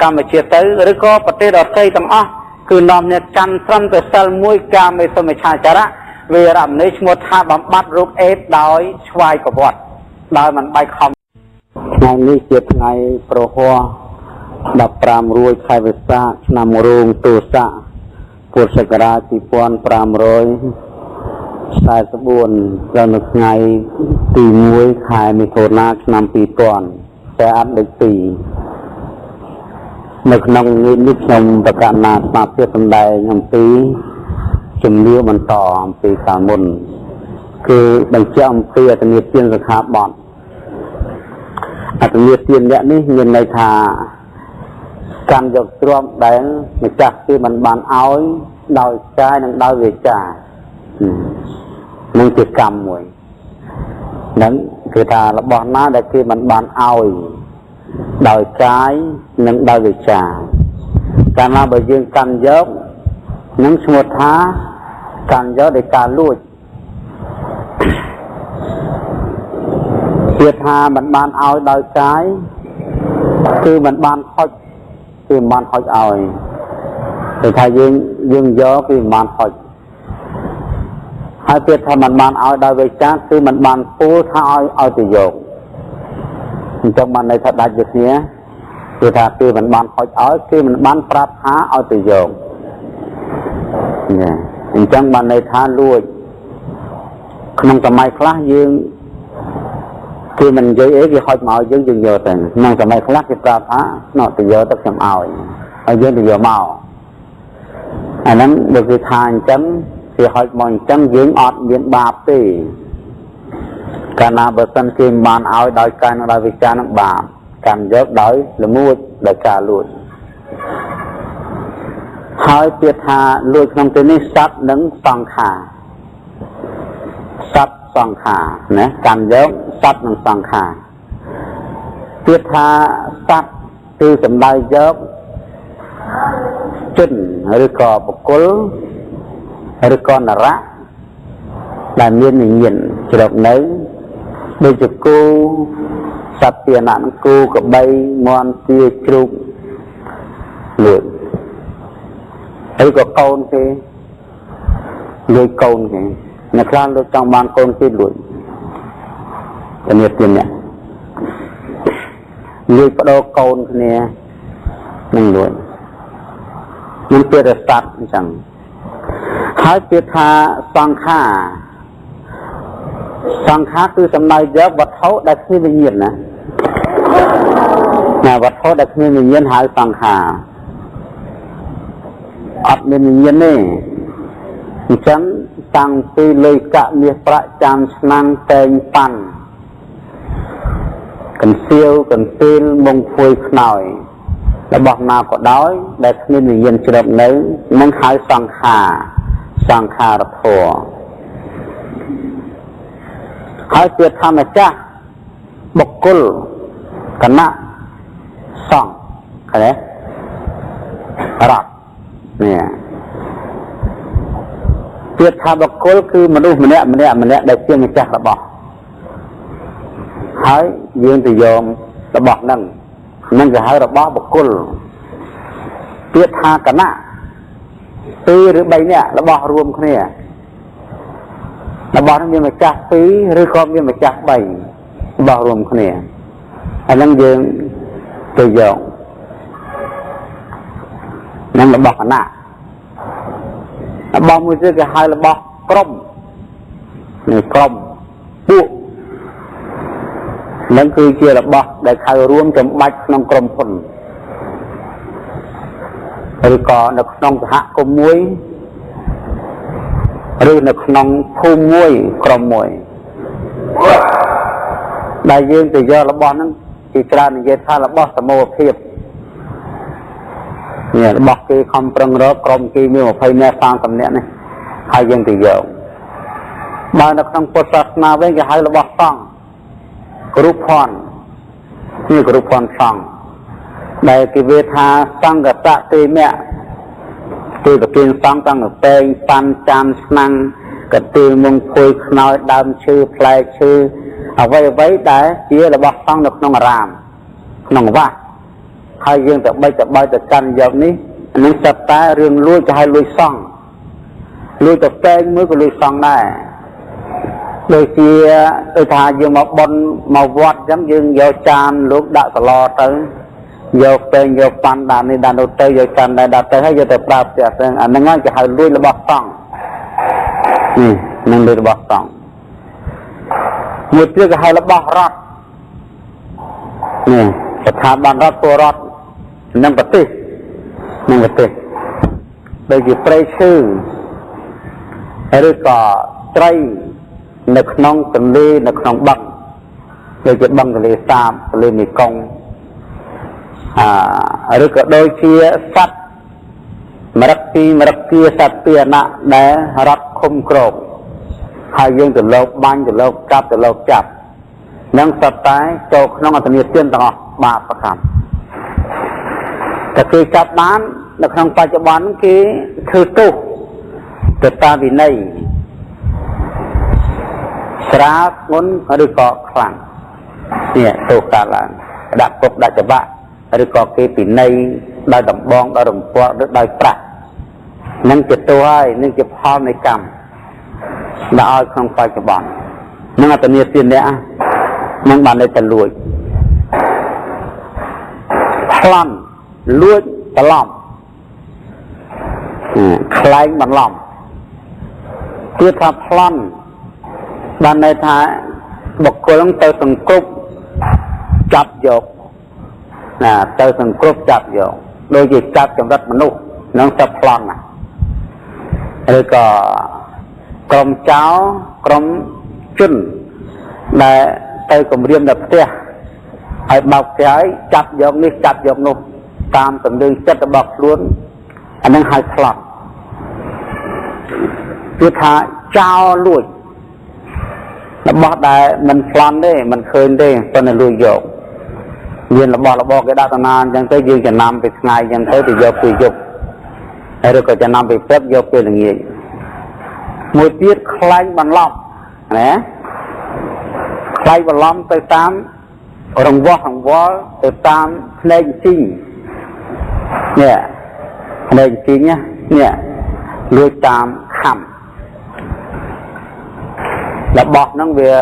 កម្ពុជាទៅឬក៏ប្រទេសដទៃទាំងអស់គឺនាំអ្នកកាន់ត្រឹមតែសិលមួយកាមេសុមិច្ឆាចារៈវេរមណីឈ្មោះថាបំបត្តិរោគអេដដោយឆ្វាយប្រវត្តិដោយមិនបែកខំថ្ងៃនេះជាថ្ងៃប្រហ័ស15រួចខែវិសាខឆ្នាំរោងទស័កពុទ្ធសករាជ2544ដល់នៅថ្ងៃទី1ខែមិថុនាឆ្នាំ2000តែអត់ដូច2នៅក្នុងនេះខ្ញុំប្រកាសណាស្មារតីសម្ដែងអំពីជំនឿបន្តអំពីកាលមុនគឺបញ្ជាក់អំពីអត្តនទានសិក្ខាបទអត្តនទានអ្នកនេះមានន័យថាកម្មយកទ្រព្យដែលម្ចាស់គេមិនបានឲ្យដោយកាយនិងដោយវាចានឹងជាកម្មមួយនឹងគឺថារបស់ណាដែលគេមិនបានឲ្យដោយកាយនិងដោយវាចាកាលណាបើយើងកាន់យកនឹងឈ្មោះថាកាន់យកដោយការលួចជាថាមិនបានឲ្យដោយកាយគឺមិនបានហុចគឺមិនបានហុចឲ្យគឺថាយើងយកគឺមិនបានហុចហើយពេលថាមិនបានឲ្យដោយវាចាគឺមិនបានពោលថាឲ្យទៅយកអញ្ចឹងបានន័យថាដាច់ដូចគ្នាគឺថាគឺមិនបានហុចឲ្យគឺមិនបានប្រាប់ថាឲ្យទៅយកអញ្ចឹងបានន័យថាលួចក្នុងសម័យខ្លះយើងគឺមិននិយាយអីគេហុចមកឲ្យយើងយកទៅក្នុងសម័យខ្លះគេប្រាប់ថានោះទៅយកទៅខ្ញុំឲ្យយើងទៅយកមកអាហ្នឹងដូចគឺថាអញ្ចឹងគេហុចមកអញ្ចឹងយើងអត់មានបាបទេកាលណាបើសិនគេមិនបានឲ្យដោយការនិងដោយវិចារនឹងបាបកាន់យកដោយល្មួចដោយការលួចហើយពាក្យថាលួចក្នុងទីនេះសត្វនិងសង្ខារសត្វសង្ខារណាកាន់យកសត្វនិងសង្ខារពាក្យថាសត្វគឺសំដៅយកជនឬក៏បុគ្គលឬក៏នរៈដែលមានវិញ្ញាណជ្រកនៅដូចជាគោសត្វពាហនៈនឹងគោក្របីមាន់ទាជ្រូកលួចហើយក៏កូនគេលួចកូនគេអ្នកខ្លះលួចចង់បានកូនគេលួចគ្នាទៀតអ្នកលួចបដោកូនគ្នានឹងលួចមានពាក្យរស័ព្ទអញ្ចឹងហើយពាក្យថាសង្ខារសង្ខារគឺសំដៅយកវត្ថុដែលគ្មានវិញ្ញាណណាវត្ថុដែលគ្មានវិញ្ញាណហៅសង្ខារអត់មានវិញ្ញាណទេអញ្ចឹងតាំងពីលុយកៈមាសប្រាក់ចាំឆ្នាំតែងប៉ាន់កន្សៀវកន្សៀលមុងភួយខ្នើយរបស់ណាក៏ដោយដែលគ្មានវិញ្ញាណជ្រាបនៅនឹងហៅសង្ខារសង្ខារធម៌ហើយជាធម្មចាស់បុគ្គលគណៈសង្ឃឃើញទេរដ្ឋនេះពាក្យថាបុគ្គលគឺមនុស្សម្នាក់ដែលជាម្ចាស់របស់ហើយយើងទៅយករបស់ហ្នឹងគេហៅរបស់បុគ្គលពាក្យថាគណៈ2ឬ3នាក់របស់រួមគ្នារបស់នេះមានម្ចាស់2ឬក៏មានម្ចាស់3របស់រួមគ្នាអាហ្នឹងយើងទៅយកនឹងរបស់គណៈរបស់មួយទៀតគេហៅរបស់ក្រុមនេះក្រុមពួកនឹងគឺជារបស់ដែលខៅរួមចំបាច់ក្នុងក្រុមហ៊ុនឬក៏នៅក្នុងសហគមន៍មួយឬនៅក្នុងភូមិមួយក្រុមមួយដែលយើងទៅយករបស់ហ្នឹងគេច្រើននិយាយថារបស់សមូហភាពនេះរបស់គេខំប្រឹងរកក្រុមគេមាន20នាក់30នាក់នេះហើយយើងទៅយកបើនៅក្នុងពុទ្ធសាសនាវិញគេហៅរបស់សង្ឃគ្រប់ភ័ណ្ឌនេះគ្រប់ភ័ណ្ឌសង្ឃដែលគេវាថាសង្ឃតទេមៈគឺប្រគិនសង្ឃតាំងតែងប៉ាន់ចានឆ្នាំងកន្ទេលមុងភួយខ្នើយដើមឈើផ្លែឈើអ្វីដែលជារបស់សង្ឃនៅក្នុងអារាមក្នុងវត្ត ហើយយើងទៅបីទៅបើទៅកាន់យកនេះនឹងសត្វតែរឿងលួចទៅឲ្យលួចសង់លួចទៅពេងមួយក៏លួចសង់ដែរដូចជាដូចថាយើងមកបន់មកវត្តអញ្ចឹងយើងយកចានលោកដាក់សឡទៅយកពេងយកប៉ាន់ដាក់នេះដាក់នោះទៅយកចានដែរដាក់ទៅហើយយកទៅប្រើផ្ទះទៅអាហ្នឹងហើយគេហៅលួចរបស់សង់នេះនឹងលួចរបស់សង់មួយទៀតគេហៅរបស់រដ្ឋនេះស្ថាប័នរដ្ឋពលរដ្ឋនឹងប្រទេសដូចជាព្រៃឈើឬក៏ត្រីនៅក្នុងទន្លេនៅក្នុងបឹងដូចជាបឹងទន្លេសាបទន្លេមេគង្គឬក៏ដូចជាសត្វមរឹកគាសត្វពាហនៈដែលរដ្ឋឃុំគ្រងហើយយើងទៅលោកបាញ់ទៅលោកចាប់នឹងសត្វតែចូលក្នុងអត្ថនទានទាំងអស់បាបកម្មតែគេចាប់បាននៅក្នុងបច្ចុប្បន្នគេធ្វើទោសទៅតាមវិន័យស្រាលធ្ងន់ឬក៏ខ្លាំងនេះទោសកើតឡើងដាក់គុកដាក់ច្បាប់ឬក៏គេពិន័យដោយដំបងដោយរំពាត់ឬដោយប្រាក់នឹងជាទោសហើយនឹងជាផលនៃកម្មដាក់ឲ្យក្នុងបច្ចុប្បន្ននឹងអត្តនីទាននេះនឹងបានតែលួចប្លន់លួចបន្លំខ្លែងបន្លំទៀតថាប្លន់បានន័យថាបុគ្គលទៅសង្គ្រប់ចាប់យកទៅសង្គ្រប់ចាប់យកដូចជាចាប់ចម្រិតមនុស្សនឹងទៅប្លន់ឬក៏ក្រុមចៅក្រុមជនដែលទៅគម្រាមដល់ផ្ទះហើយបោកផ្ទះឲ្យចាប់យកនេះចាប់យកនោះតាមទំនឹងចិត្តរបស់ខ្លួនអានឹងហៅប្លន់គឺថាចោលលួចរបស់ដែលមិនប្លន់ទេមិនឃើញទេប៉ុន្តែលួចយកមានរបស់គេដាក់តាណាអញ្ចឹងទៅយើងចំណាំពីថ្ងៃអញ្ចឹងទៅយកពីយប់ហើយឬក៏ចំណាំពីព្រឹកយកពេលល្ងាចមួយទៀតខ្លែងបន្លំណាខ្លែងបន្លំទៅតាមរង្វល់ទៅតាមភ្នែកជីងនេះភ្នែកជីងនេះលួចតាមខំរបស់ហ្នឹងវា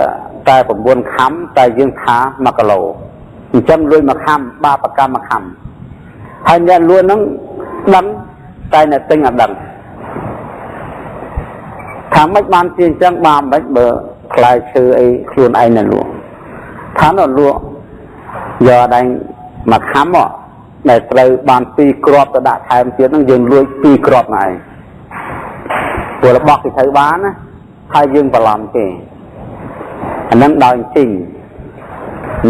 តែ9ខំតែយើងថា1គីឡូអញ្ចឹងលួច1ខំបាបកម្ម1ខំហើយអ្នកលួចហ្នឹងដឹងតែអ្នកទិញអត់ដឹងថាម៉េចបានជាអញ្ចឹងបានមិនបើខ្លាយឈើអីខ្លួនឯងនៅលួចថានៅលួចយកដៃ1ខំដែលត្រូវបាន2គ្រាប់ទៅដាក់ថែមទៀតហ្នឹងយើងលួច2គ្រាប់ហ្នឹងឯងព្រោះរបស់គេត្រូវបានណាហើយយើងបន្លំគេអានឹងដោយជីង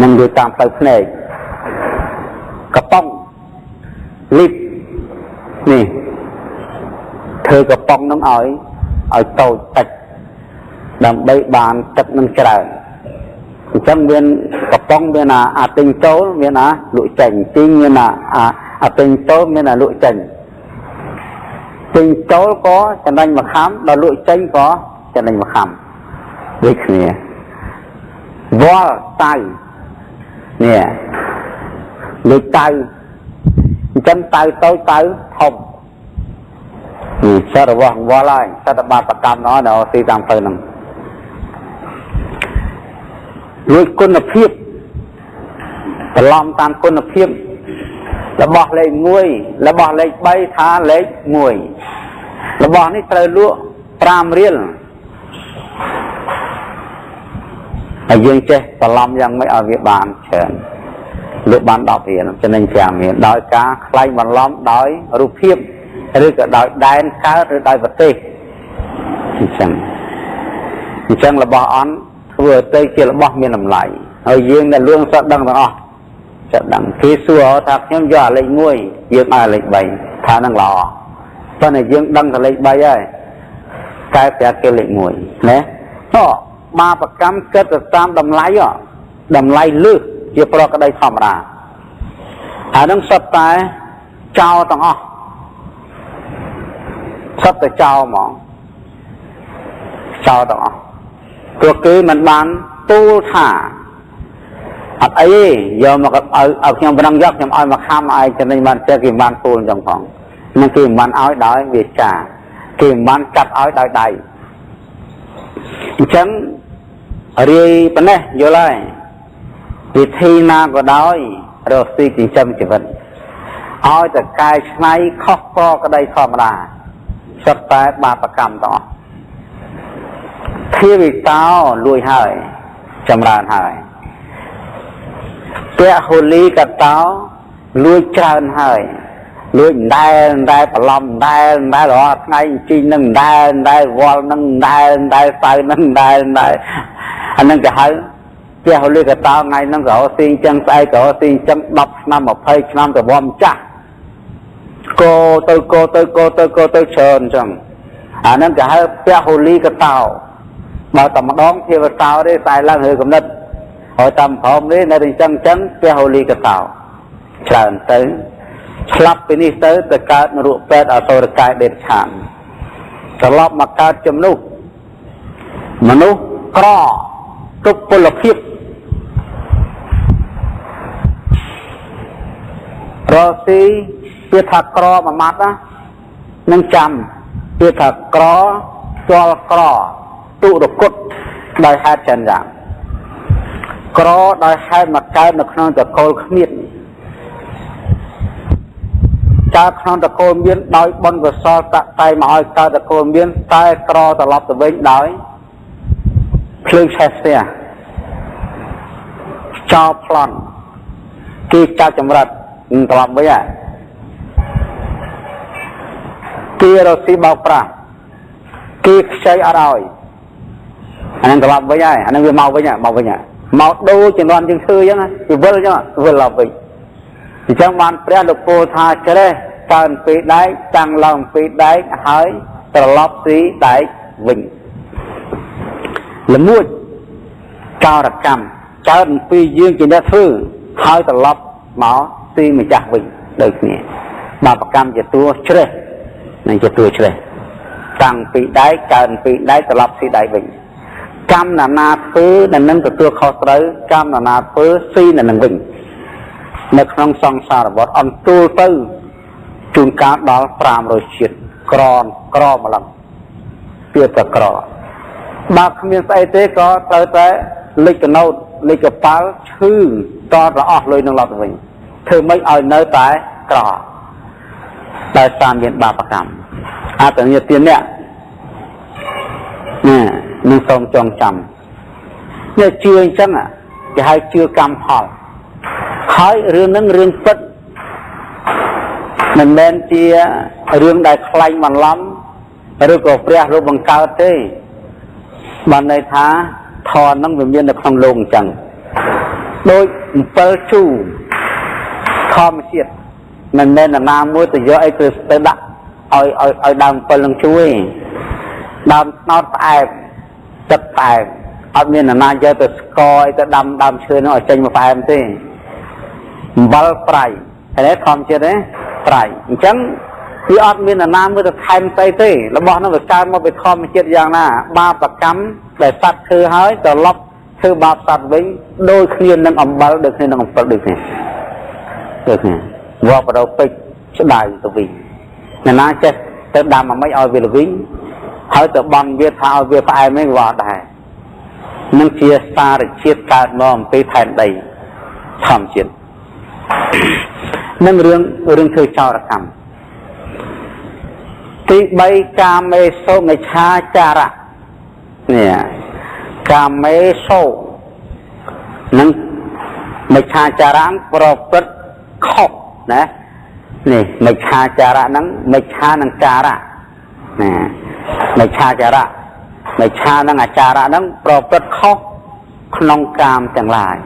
នឹងដូចតាមផ្លូវភ្នែកកំប៉ុងលីបនេះធ្វើកំប៉ុងនឹងឲ្យតូចតិចដើម្បីបានទឹកនឹងច្រើនអញ្ចឹងមានកំប៉ុងមានអាទិញចូលមានលក់ចេញជីងមានអាទិញចូលមានលក់ចេញទិញចូលក៏ចំណេញ1ខំដល់លក់ចេញក៏ចំណេញ1ខំដូចគ្នាវល់តៅនេះដូចតៅអញ្ចឹងតៅតូចតៅធំនេះសាររបស់វល់ហើយសត្វបាបកម្មនោះនៅទីតាមផ្លូវហ្នឹងលួចគុណភាពបន្លំតាមគុណភាពរបស់លេខ1របស់លេខ3ថាលេខ1របស់នេះត្រូវលក់5រៀលហើយយើងចេះបន្លំយ៉ាងម៉េចឲ្យវាបានច្រើនលក់បាន10រៀលចំណេញ5រៀលដោយការខ្លែងបន្លំដោយរូបភាពឬក៏ដោយដែនកើតឬដោយប្រទេសអញ្ចឹងរបស់អន់ធ្វើទៅជារបស់មានតម្លៃហើយយើងដែលលួងសត្វដឹងទាំងអស់ចិត្តដឹងគេសួរថាខ្ញុំយកលេខ1យើងឲ្យលេខ3ថានឹងល្អប៉ុន្តែយើងដឹងតែលេខ3ហើយតែប្រាប់គេលេខ1ណាបាបកម្មគិតទៅតាមតម្លៃលើសជាប្រក្តីធម្មតាអានឹងសុទ្ធតែចោលទាំងអស់សុទ្ធតែចោលហ្មងចោលទាំងអស់ព្រោះគេមិនបានទូលថា អត់អីយកមកឲ្យខ្ញុំប្រឹងយកខ្ញុំឲ្យមកខំឲ្យចំណេញបានចេះគេបានពូលចឹងផងនឹងគេមិនឲ្យដោយវាចាគេមិនកាត់ឲ្យដោយដៃអញ្ចឹងរាយប៉ុណ្ណេះយល់ហើយវិធីណាក៏ដោយរកស៊ីចិញ្ចឹមជីវិតឲ្យតែកាយឆ្នៃខុសកក្តីធម្មតាសុទ្ធតែបាបកម្មទាំងអស់ធាវិតោលួយហើយចម្រើនហើយពហុលីកតោលួយច្រើនហើយលួយដែលប្រឡំដែលរាល់ថ្ងៃជីនឹងដែលវល់នឹងដែលសៅនឹងដែលអានឹងគេហៅពហុលីកតោថ្ងៃហ្នឹងក៏ស៊ីអញ្ចឹងស្អែកក៏ស៊ីអញ្ចឹង10ឆ្នាំ20ឆ្នាំទៅវំចាស់កោទៅច្រើនអញ្ចឹងអាហ្នឹងគេហៅពហុលីកតោបើតែម្ដងភាវតោទេស្អែកឡើងហើយកំណត់ហើយតាមព្រមនេះនៅអញ្ចឹងពហុលីកតោច្រើនទៅឆ្លាប់ពីនេះទៅកើតនរកពេទ្យអសូរកាយដេតឆានត្រឡប់មកកើតជំនុះមនុស្សក្រទុកពលភាពរស់ស៊ីពាក្យថាក្រមួយម៉ាត់ណានឹងចាំពាក្យថាក្រស្គាល់ក្រទុរគុតដោយហេតុចិនយ៉ាងក្រដោយហេតុមកកើតនៅក្នុងតកូលគ្មានកើតក្នុងតកូលមានដោយបុណ្យកុសលតាក់តែមកឲ្យកើតតកូលមានតែក្រត្រឡប់ទៅវិញដោយភ្លើងឆេះផ្ទះចោលប្លន់គេចាប់ចម្រិតត្រឡប់វិញគេរកស៊ីបោកប្រាស់គេខ្ចីអត់ឲ្យអានឹងត្រឡប់វិញហើយអានឹងវាមកវិញមកដូរជំនាន់យើងធ្វើអញ្ចឹងវាវិលអញ្ចឹងវិលឡើងវិញអញ្ចឹងបានព្រះលោកពោលថាច្រេះកើនពីដែកតាំងឡើងពីដែកហើយត្រឡប់ស៊ីដែកវិញល្មួយចោរកម្មកើតពីយើងជាអ្នកធ្វើហើយត្រឡប់មកស៊ីម្ចាស់វិញដូចគ្នាបាបកម្មជាតួច្រេះនិងជាតួច្រេះតាំងពីដែកកើនពីដែកត្រឡប់ស៊ីដែកវិញកម្មណាធ្វើដែលនឹងទទួលខុសត្រូវកម្មណាធ្វើស៊ីនៅនឹងវិញនៅក្នុងសង្សារវដ្តអន្ទូលទៅជួនកាលដល់500ជាតិក្រម្លឹងពាក្យតែក្របើគ្មានស្អីទេក៏ត្រូវតែលេចកណោតលេចកប៉ាល់ឈឺតរអស់លុយនឹងឡប់ទៅវិញធ្វើម៉េចឲ្យនៅតែក្រដោយសារមានបាបកម្មអតញ្ញទាននេះនឹងសូមចងចាំនេះជឿអញ្ចឹងគេហៅជឿកម្មផលហើយរឿងហ្នឹងរឿងពិតមិនមែនជារឿងដែលខ្លាញ់បន្លំឬក៏ព្រះលោកបង្កើតទេបានន័យថាធម៌ហ្នឹងវាមាននៅក្នុងលោកអញ្ចឹងដូច7ជូរធម្មជាតិមិនមែនណាមួយទៅយកអីទៅដាក់ឲ្យដើម7នឹងជួយដើមស្នោតផ្អែមទឹកផ្អែមអត់មានណាយកទៅស្គរឲ្យទៅដាំដើមឈើនោះឲ្យចេញមកផ្អែមទេអំបិលប្រៃហើយធម្មជាតិទេប្រៃអញ្ចឹងវាអត់មានណាមួយទៅថែមស្អីទេរបស់នោះវាកើតមកពីធម្មជាតិយ៉ាងណាបាបកម្មដែលសត្វធ្វើហើយត្រឡប់ធ្វើបាបសត្វវិញដូចគ្នានឹងអំបិលដូចគ្នានឹងអំពិលដូចគ្នាវបរោពេជ្រស្ដៅទៅវិញណាចេះទៅដាំអាម៉េចឲ្យវាល្វីងហើយទៅបន់វាថាឲ្យវាផ្អែមវិញវាដែរនឹងជាសារជាតិកើតមកអំពីផែនដីធម្មជាតិនឹងរឿងធ្វើចោរកម្មទី3កាមេសូមិច្ឆាចារៈនេះកាមេសូនឹងមិច្ឆាចារៈប្រព្រឹត្តខុសណានេះមិច្ឆាចារៈហ្នឹងមិច្ឆានឹងចារៈណាមិច្ឆាចារៈមិច្ឆានឹងអាចារៈហ្នឹងប្រព្រឹត្តខុសក្នុងកាមទាំងឡាយ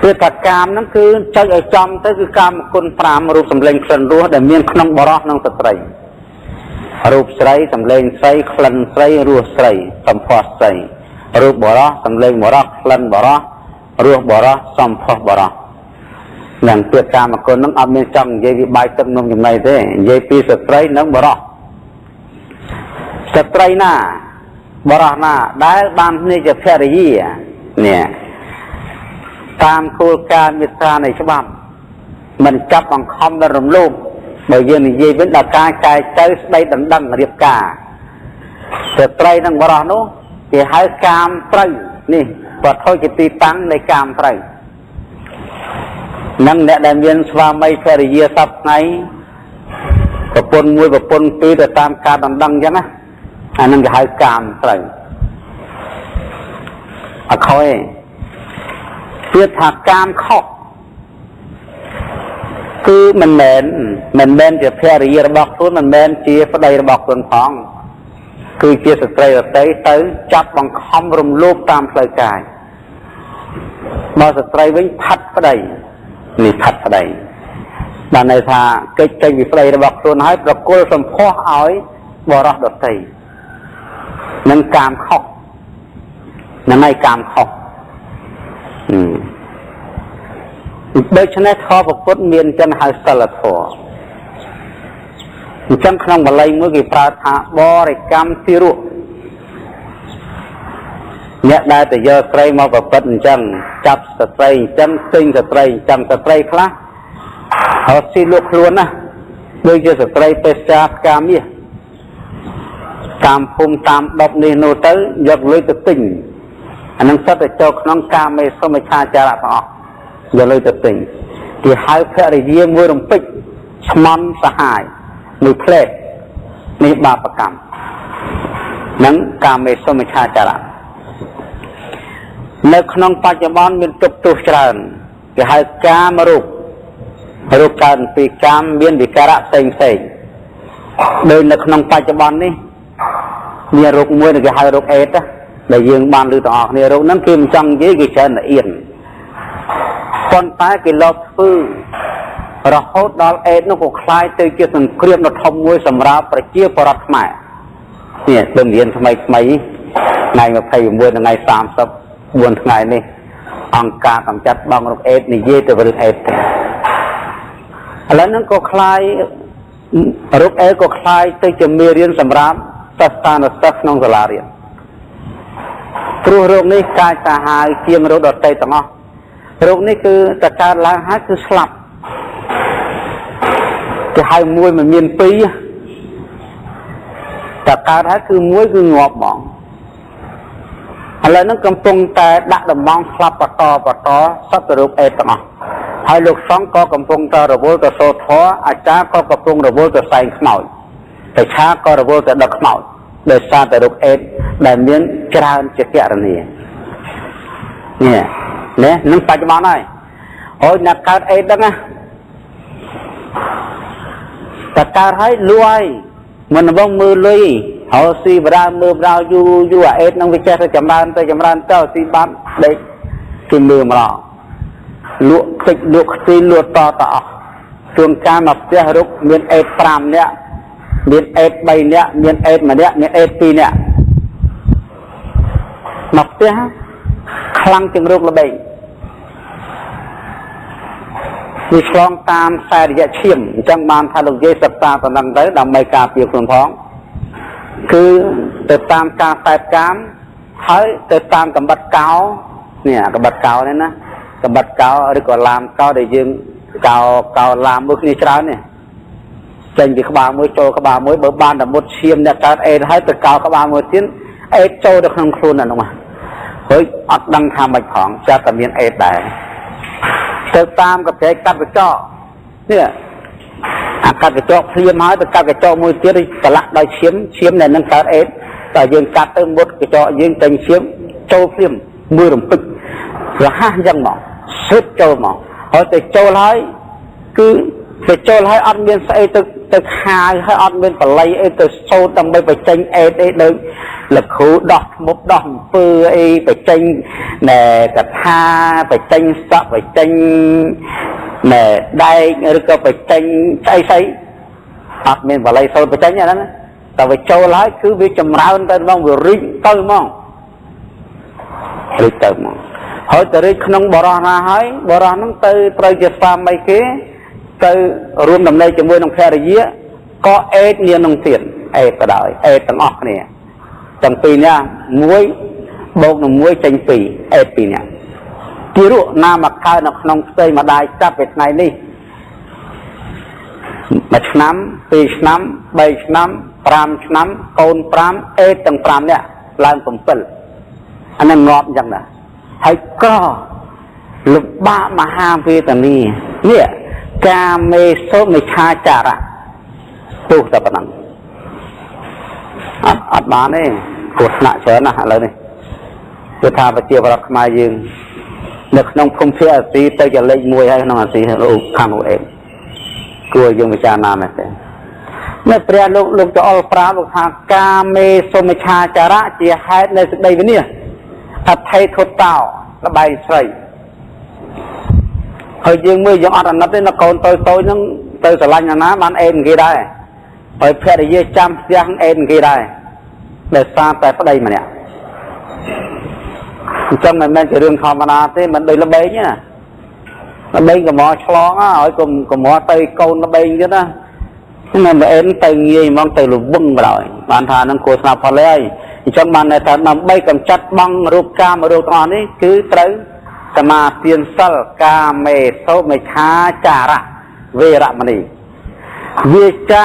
ព្រោះតែកាមហ្នឹងគឺចុចឲ្យចំទៅគឺកាមគុណ5រូបសម្លេងក្លិនរសដែលមានក្នុងបរោះនិងស្ត្រីរូបស្រីសម្លេងស្រីក្លិនស្រីរសស្រីសម្ផស្សស្រីរូបបរោះសម្លេងបរោះក្លិនបរោះរសបរោះសម្ផស្សបរោះនឹងពាក្យកាមគុណហ្នឹងអត់មានចង់និយាយវិបាយទឹកនំចំណីទេនិយាយពីស្ត្រីនិងបរោះស្ត្រីណាបរោះណាដែលបានគ្នាជាភរិយានេះ តាមគោលការណ៍មេត្រានៃច្បាប់មិនចាប់បង្ខំដល់រំលោភបើយើងនិយាយវិញដល់ការចែកទៅស្ដីដណ្ដឹងរៀបការស្ត្រីនឹងបរោះនោះគេហៅកាមត្រូវនេះវត្ថុជាទីតាំងនៃកាមត្រូវនឹងអ្នកដែលមានស្វាមីភរិយាសពថ្ងៃប្រពន្ធមួយប្រពន្ធពីរទៅតាមការដណ្ដឹងអញ្ចឹងណាអានឹងគេហៅកាមត្រូវអខយទៀតថាកាមខុសគឺមិនមែនជាភរិយារបស់ខ្លួនមិនមែនជាប្តីរបស់ខ្លួនផងគឺជាស្ត្រីដទៃទៅចាប់បង្ខំរំលោភតាមផ្លូវកាយបើស្ត្រីវិញផាត់ប្តីនេះផាត់ប្តីបានន័យថាកិច្ចចេញពីប្តីរបស់ខ្លួនហើយប្រគល់សម្ផស្សឲ្យបរិសុទ្ធដទៃនឹងកាមខុសនឹងឯកាមខុសដូច្នេះធម៌ពុទ្ធមានចឹងហៅសិលធម៌អញ្ចឹងក្នុងបាលីមួយគេប្រើថាបរិកម្មទីរក់អ្នកដែលទៅយកស្រីមកប្រព្រឹត្តអញ្ចឹងចាប់ស្ត្រីអញ្ចឹងទិញស្ត្រីអញ្ចឹងស្ត្រីខ្លះហើយស៊ីលក់ខ្លួនណាដូចជាស្ត្រីពេទ្យាស្កាមាសតាមភូមិតាមដប់នេះនោះទៅយកលុយទៅទិញអានឹងសិតតែចូលក្នុងកាមេសុមិច្ឆាចារៈទាំងអស់យកលុយទៅទិញគេហៅភរិយាមួយរំពេចឆ្មន់សហាយមួយផ្លែនេះបាបកម្មនឹងកាមេសុមិច្ឆាចារៈនៅក្នុងបច្ចុប្បន្នមានទុកទោសច្រើនគេហៅកាមរូបកើតពីកាមមានវិការៈផ្សេងដោយនៅក្នុងបច្ចុប្បន្ននេះមានរោគមួយគេហៅរោគអេដដែលយើងបានឮទាំងអស់គ្នារោគហ្នឹងគេមិនចង់និយាយគេច្រើនละเอียดប៉ុន្តែគេលបធ្វើរហូតដល់អេដនោះក៏คล้ายទៅជាសង្គ្រាមដ៏ធំមួយសម្រាប់ប្រជាពលរដ្ឋខ្មែរនេះដូចរៀនថ្មីថ្ងៃ26ថ្ងៃ34ថ្ងៃនេះអង្គការកម្ចាត់បងរោគអេដនិយាយទៅរឿងអេដឥឡូវហ្នឹងក៏คล้ายរោគអេដក៏คล้ายទៅជាមេរៀនសម្រាប់សិស្សានុសិស្សក្នុងសាលារៀនព្រោះរោគនេះកាចសាហាវជាងរោគដទៃទាំងអស់រោគនេះគឺតកើតឡើងហើយគឺស្លាប់គេហៅមួយមិនមានពីរតកើតហើយគឺមួយគឺងាប់ហ្មងឥឡូវហ្នឹងកំពុងតែដាក់ដំបងស្លាប់បន្តសត្វរោគអេដទាំងអស់ហើយលោកសង្ឃក៏កំពុងតែរវល់ទៅសូត្រធម៌អាចារ្យក៏កំពុងរវល់ទៅសែងខ្មោចតែឆាក៏រវល់ទៅដឹកខ្មោចដោយសារតែរោគអេដដែលមានច្រើនជាករណីនេះនឹងបច្ចុប្បន្នហើយអូយអ្នកកើតអេដហ្នឹងណាតែកើតហើយលួយមិនវងមើលលុយហើយស៊ីបរាមើលបរោយូរអេដហ្នឹងវាចេះទៅចម្រើនទៅស៊ីបាត់ដេកគេមើលម្ដងលក់តិចលក់ខ្ទីលក់តអស់ជួនកាលមកផ្ទះរុកមានអេដ5នាក់មានអេដ3នាក់មានអេដ1នាក់មានអេដ2នាក់មកផ្ទះខ្លាំងជាងរោគល្បែងវាឆ្លងតាមខ្សែរយៈឈាមអញ្ចឹងបានថាលោកយាយសិក្សាប៉ុណ្ណឹងទៅដើម្បីការពារខ្លួនផងគឺទៅតាមការខ្សែកាមហើយទៅតាមកំបិតកោនេះកំបិតកោនេះណាកំបិតកោឬក៏ឡាមកោដែលយើងកោឡាមមួយគ្នាច្រើននេះចេញពីក្បាលមួយចូលក្បាលមួយបើបានតែមុតឈាមអ្នកកើតអេដហើយទៅកោក្បាលមួយទៀតអេដចូលទៅក្នុងខ្លួនហ្នឹងមកហើយអត់ដឹងថាមិនផងចាត់តែមានអេដដែរទៅតាមកត្រែកកាត់កញ្ចក់នេះអាកាត់កញ្ចក់ភ្លាមហើយទៅកាត់កញ្ចក់មួយទៀតប្រឡាក់ដោយឈាមដែលនឹងកើតអេដតែយើងកាត់ទៅមុតកញ្ចក់យើងតែឈាមចូលភ្លាមមួយរំពេចរហ័សអញ្ចឹងមកស៊ឹបចូលមកហើយទៅចូលហើយគឺទៅចូលហើយអត់មានស្អីទៅខាយហើយអត់មានបល័យអីទៅសូត្រដើម្បីបញ្ចេញអេដអីដូចលគ្រូដោះធ្មប់ដោះអំពើអីបញ្ចេញណែកថាបញ្ចេញសក់បញ្ចេញណែដែកឬក៏បញ្ចេញស្អីអត់មានបល័យសូត្របញ្ចេញហ្នឹងតែវាចូលហើយគឺវាចម្រើនទៅហ្មងវារីកទៅហ្មងរីកទៅហ្មងហើយទៅរីកក្នុងបរោះណាហើយបរោះហ្នឹងទៅត្រូវជាស្វាមីគេទៅរួមដំណេកជាមួយនឹងភរិយាក៏អេដមាននឹងទៀតអេដក៏ដោយអេដទាំងអស់គ្នាទាំងពីរនាក់1 + 1 ចេញ2អេដ2នាក់ ទីរុណាមកកើនៅក្នុងផ្ទៃម្ដាយចាប់ពីថ្ងៃនេះ1ឆ្នាំ2ឆ្នាំ3ឆ្នាំ5ឆ្នាំកូន5អេតទាំង5នាក់ឡើង7អានឹងងាប់អញ្ចឹងណាហើយក៏លំបាកមហាវេទនានេះកាមេសុមិឆាចារៈទោះតែប៉ុណ្ណឹងអត់បានទេគ្រោះថ្នាក់ច្រើនណាស់ឥឡូវនេះគឺថាប្រជាប្រដ្ឋខ្មែរយើងនៅក្នុងភូមិភាគអាស៊ីទៅជាលេខ1ហើយក្នុងអាស៊ីលោកខាងនោះអេគួរយើងពិចារណាមែនទេនៅព្រះលោកចអល់ប្រាលោកថាកាមេសុមិឆាចារៈជាហេតុនៃសេចក្តីវិនិច្ឆ័យអថេធុតោលបែងស្រីហើយយើងមើលយើងអត់អាណិតទេនៅកូនតូចហ្នឹងទៅស្រឡាញ់ណាបានអេនគេដែរហើយភរិយាចាំផ្ទះអេនគេដែរដោយសារតែប្តីម្នាក់អញ្ចឹងមិនមែនជារឿងធម្មតាទេមិនដូចល្បែងណាល្បែងកំឆ្លងហើយកុំទៅកូនល្បែងទៀតណាមិនអេនទៅងាយហ្មងទៅលវឹងបណ្ដោយបានថានឹងគួរស្នាប់ផលហើយអញ្ចឹងបានតែដើម្បីកម្ចាត់បង់រូបកាមរូបទាំងអស់នេះគឺត្រូវសមាទានសិលកាមេសុមិឆាចារៈវេរមណីវាចា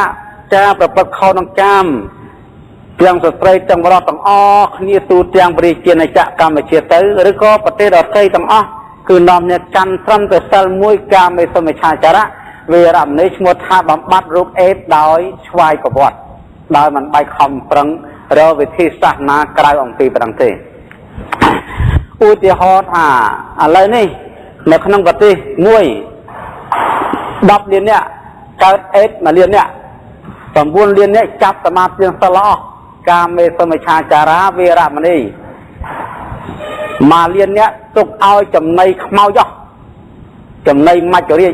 ប្រព្រឹត្តខុសនឹងកាមទាំងស្ត្រីទាំងបុរសទាំងអស់គ្នាទូទាំងព្រះជាណាចក្រកម្ពុជាទៅឬក៏ប្រទេសដទៃទាំងអស់គឺនាំអ្នកកាន់ត្រឹមតែសិលមួយកាមេសុមិឆាចារៈវេរមណីឈ្មោះថាបំបត្តិរូបអេតដោយឆ្វាយប្រវត្តិដោយមិនបែកខំប្រឹងរកវិធីសាស្ត្រណាក្រៅអំពីប្រឹងទេឧទាហរណ៍ថាឥឡូវនេះនៅក្នុងប្រទេសមួយ10លានអ្នកកើតអេត1លានអ្នក9លានអ្នកចាប់សមាធិសិលអស់កាមេសុមិឆាចារាវេរមណី1លានអ្នកទុកឲ្យចំណីខ្មោចអស់ចំណីមច្ចរាជ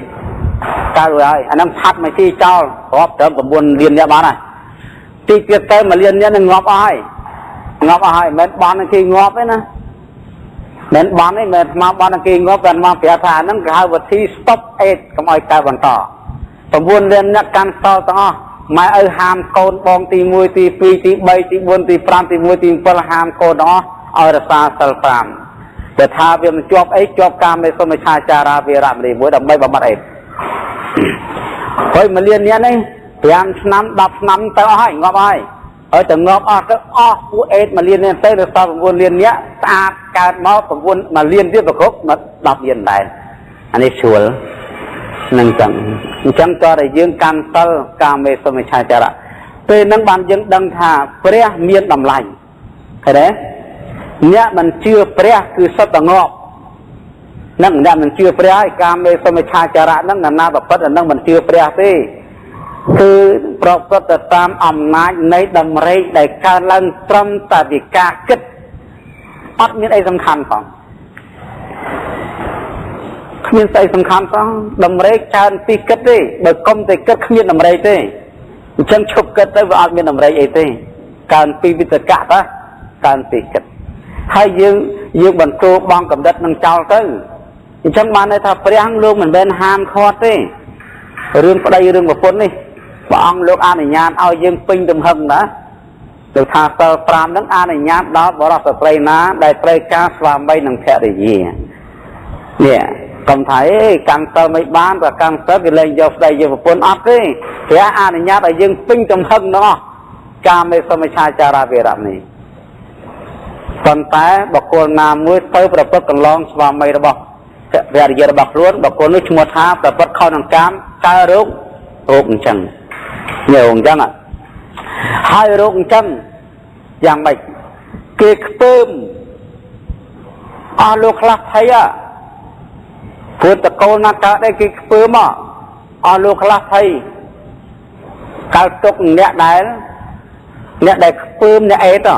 កើតហើយអានឹងផាត់មកទីចោលរាប់ត្រឹម9លានអ្នកបានហើយទីទៀតទៅ1លានអ្នកនឹងងាប់អស់ហើយមិនបានគេងាប់ទេណាមិនបានទេមិនស្មារបានគេងាប់តែមកប្រាប់ថាហ្នឹងគេហៅវិធី stop aid កុំឲ្យកើតបន្ត9លានអ្នកកាន់សល់ទាំងអស់ម៉ែឪហាមកូនបងទី1ទី2ទី3ទី4ទី5ទី1ទី7ហាមកូនទាំងអស់ឲ្យរក្សាសិល5តែថាវាមិនជាប់អីជាប់កាមេសុមិឆាចារាវេរមណីមួយដើម្បីបំបត្តិអេតហើយ1លានអ្នកនេះ5ឆ្នាំ10ឆ្នាំទៅអស់ហើយងាប់ហើយហើយទៅងាប់អស់ទៅអស់ពួកអេត1លាននេះទៅដល់9លានអ្នកស្អាតកើតមក9 1លានទៀតប្រកប10លានដែរអានេះស្រួលនឹងចឹងអញ្ចឹងក៏តែយើងកាន់សិលកាមេសុមិឆាចារៈពេលហ្នឹងបានយើងដឹងថាព្រះមានតម្លៃឃើញទេអ្នកមិនជឿព្រះគឺសុទ្ធតែងាប់នឹងអ្នកមិនជឿព្រះហើយកាមេសុមិឆាចារៈហ្នឹងណាប្រព្រឹត្តហ្នឹងមិនជឿព្រះទេគឺប្រព្រឹត្តទៅតាមអំណាចនៃតម្រេកដែលកើតឡើងត្រឹមតែពីការគិតអត់មានអីសំខាន់ផងគ្មានស្អីសំខាន់ផងតម្រេកច្រើនពីគិតទេបើកុំតែគិតគ្មានតម្រេកទេអញ្ចឹងឈប់គិតទៅវាអត់មានតម្រេកអីទេកើនពីវិតកៈតាកើនពីគិតហើយយើងបន្ទោបងកំណត់នឹងចោលទៅអញ្ចឹងបានន័យថាព្រះលោកមិនមែនហាមឃាត់ទេរឿងប្តីរឿងប្រពន្ធនេះព្រះអង្គលោកអនុញ្ញាតឲ្យយើងពេញទំហឹងណាលោកថាសិល5ហ្នឹងអនុញ្ញាតដល់បរិសុទ្ធស្រីណាដែលត្រូវការស្វាមីនិងភរិយានេះកុំថាកាន់សិលមិនបានតែកាន់សិលគេលែងយកស្ដីយកប្រពន្ធអត់ទេព្រះអនុញ្ញាតឲ្យយើងពេញទំហឹងនោះកាមេសុមិឆាចារាវេរមណីប៉ុន្តែបុគ្គលណាមួយទៅប្រព្រឹត្តកន្លងស្វាមីរបស់ភរិយារបស់ខ្លួនបុគ្គលនោះឈ្មោះថាប្រព្រឹត្តខុសនឹងកាមកើតរោគអញ្ចឹងនេះអញ្ចឹងហើយរោគអញ្ចឹងយ៉ាងម៉េចគេខ្ពើមអស់លោកខ្លះថៃព្រោះតកូលណាកើតដែរគេខ្ពើមអស់លោកខ្លះថៃកើតទុកអ្នកដែលខ្ពើមអ្នកអេត